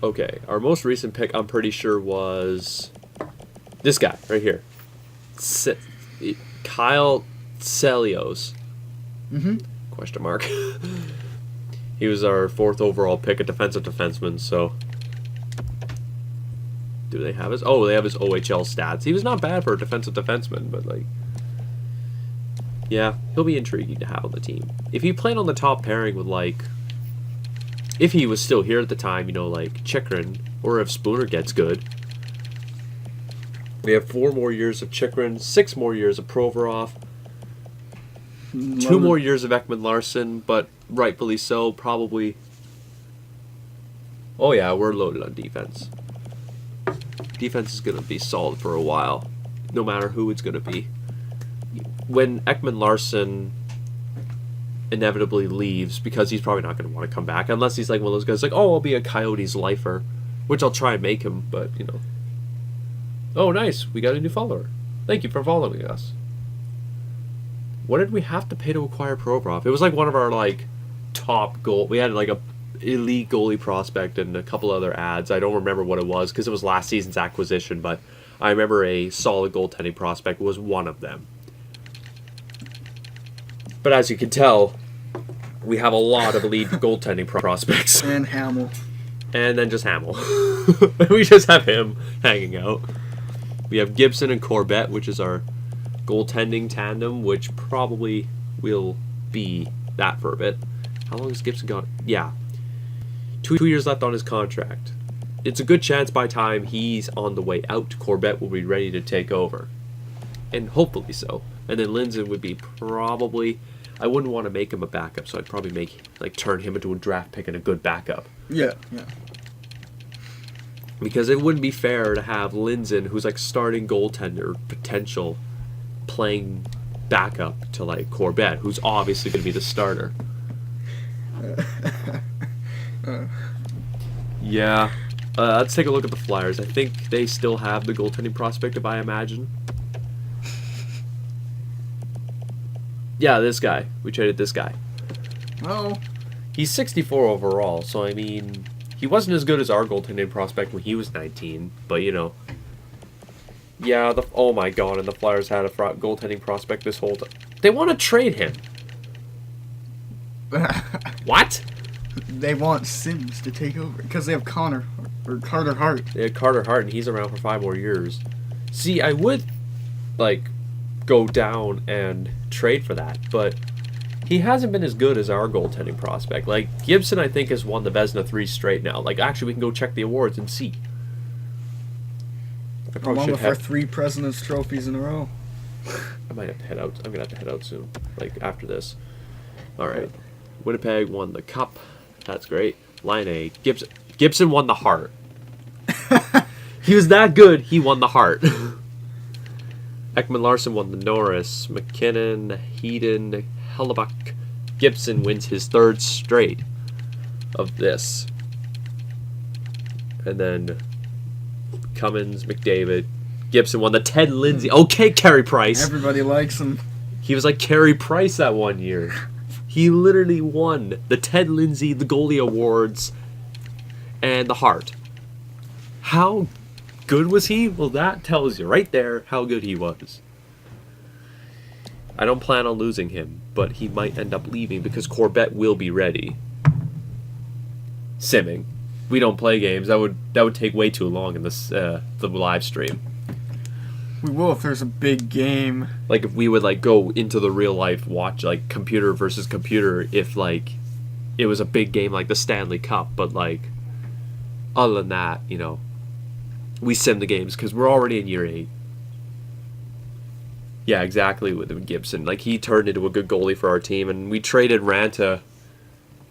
Okay, our most recent pick, I'm pretty sure, was this guy right here. Kyle Celios. Mm-hmm. Question mark. He was our 4th overall pick, a defensive defenseman, so... Do they have his... Oh, they have his OHL stats. He was not bad for a defensive defenseman, but, like... Yeah, he'll be intriguing to have on the team. If he played on the top pairing with, like, if he was still here at the time, you know, like Chikrin, or if Spooner gets good. We have 4 more years of Chikrin, 6 more years of Provorov, 2 more years of Ekman Larson, but rightfully so, probably. Oh yeah, we're loaded on defense. Defense is going to be solid for a while, no matter who it's going to be. When Ekman Larson inevitably leaves, because he's probably not going to want to come back, unless he's like one of those guys like, oh, I'll be a Coyotes lifer, which I'll try and make him, but, you know. Oh, nice, we got a new follower. Thank you for following us. What did we have to pay to acquire Provorov? It was like one of our, like, top goal. We had, like, a elite goalie prospect and a couple other ads. I don't remember what it was, because it was last season's acquisition, but I remember a solid goaltending prospect was one of them. But as you can tell, we have a lot of elite goaltending prospects. And Hamill. And then just Hamill. We just have him hanging out. We have Gibson and Corbett, which is our goaltending tandem, which probably will be that for a bit. How long has Gibson got? Yeah. 2 years left on his contract. It's a good chance by time he's on the way out, Corbett will be ready to take over. And hopefully so. And then Lindzen would be probably... I wouldn't want to make him a backup, so I'd probably turn him into a draft pick and a good backup. Yeah, yeah. Because it wouldn't be fair to have Lindzen, who's like starting goaltender potential, playing backup to like Corbett, who's obviously going to be the starter. Yeah. Let's take a look at the Flyers. I think they still have the goaltending prospect, if I imagine. Yeah, this guy. We traded this guy. Oh. He's 64 overall, so I mean, he wasn't as good as our goaltending prospect when he was 19, but you know. Yeah, oh my god, and the Flyers had a goaltending prospect this whole time. They want to trade him. What? They want Sims to take over because they have Connor or Carter Hart. They had Carter Hart, and he's around for 5 more years. See, I would like go down and trade for that, but he hasn't been as good as our goaltending prospect. Like Gibson, I think, has won the Vezina 3 straight now. Like actually, we can go check the awards and see. I probably Along should with our 3 President's trophies in a row. I might have to head out. I'm gonna have to head out soon, like after this. All right, Winnipeg won the Cup. That's great. Line A, Gibson won the Hart. He was that good. He won the Hart. Ekman Larson won the Norris. McKinnon, Heaton, Hellebuck. Gibson wins his 3rd straight of this. And then Cummins, McDavid. Gibson won the Ted Lindsay. Okay, Carey Price. Everybody likes him. He was like Carey Price that one year. He literally won the Ted Lindsay, the goalie awards, and the Hart. How good was he? Well, that tells you right there how good he was. I don't plan on losing him, but he might end up leaving because Corbett will be ready. Simming. We don't play games. That would take way too long in this the live stream. We will if there's a big game. Like if we would like go into the real life watch like computer versus computer if like it was a big game like the Stanley Cup, but like other than that, you know, we sim the games because we're already in year 8. Yeah, exactly with Gibson. Like he turned into a good goalie for our team, and we traded Ranta.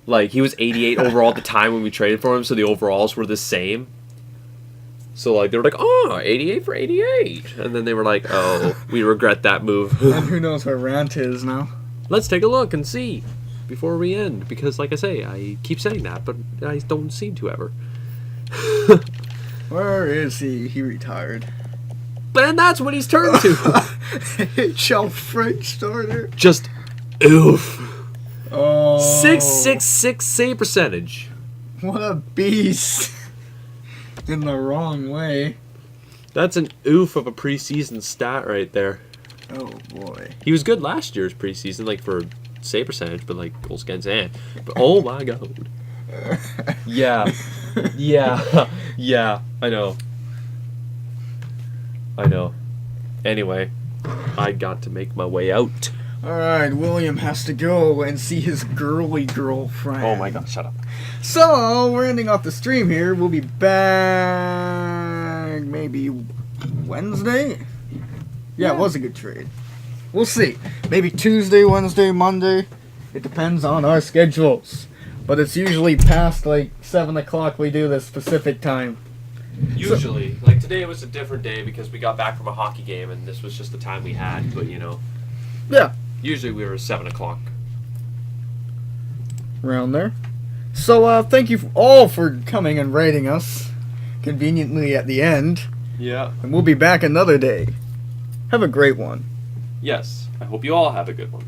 Like he was 88 overall at the time when we traded for him, so the overalls were the same. So, like, they were like, oh, 88 for 88. And then they were like, oh, we regret that move. And who knows where Rant is now. Let's take a look and see before we end. Because, like I say, I keep saying that, but I don't seem to ever. Where is he? He retired. But then that's what he's turned to. HL French starter. Just oof. Oh. 666 save percentage. What a beast. In the wrong way. That's an oof of a preseason stat right there. Oh boy. He was good last year's preseason, like for save percentage, but like goals against and. But oh my god. Yeah. Yeah. I know. Anyway, I got to make my way out. Alright, William has to go and see his girly girlfriend. Oh my god, shut up. So, we're ending off the stream here. We'll be back maybe Wednesday? Yeah, it was a good trade. We'll see. Maybe Tuesday, Wednesday, Monday. It depends on our schedules. But it's usually past like 7 o'clock we do this Pacific time. Usually. Like today was a different day because we got back from a hockey game and this was just the time we had, but you know. Yeah. Usually we were 7 o'clock. Around there. So, thank you all for coming and rating us. Conveniently at the end. Yeah. And we'll be back another day. Have a great one. Yes. I hope you all have a good one.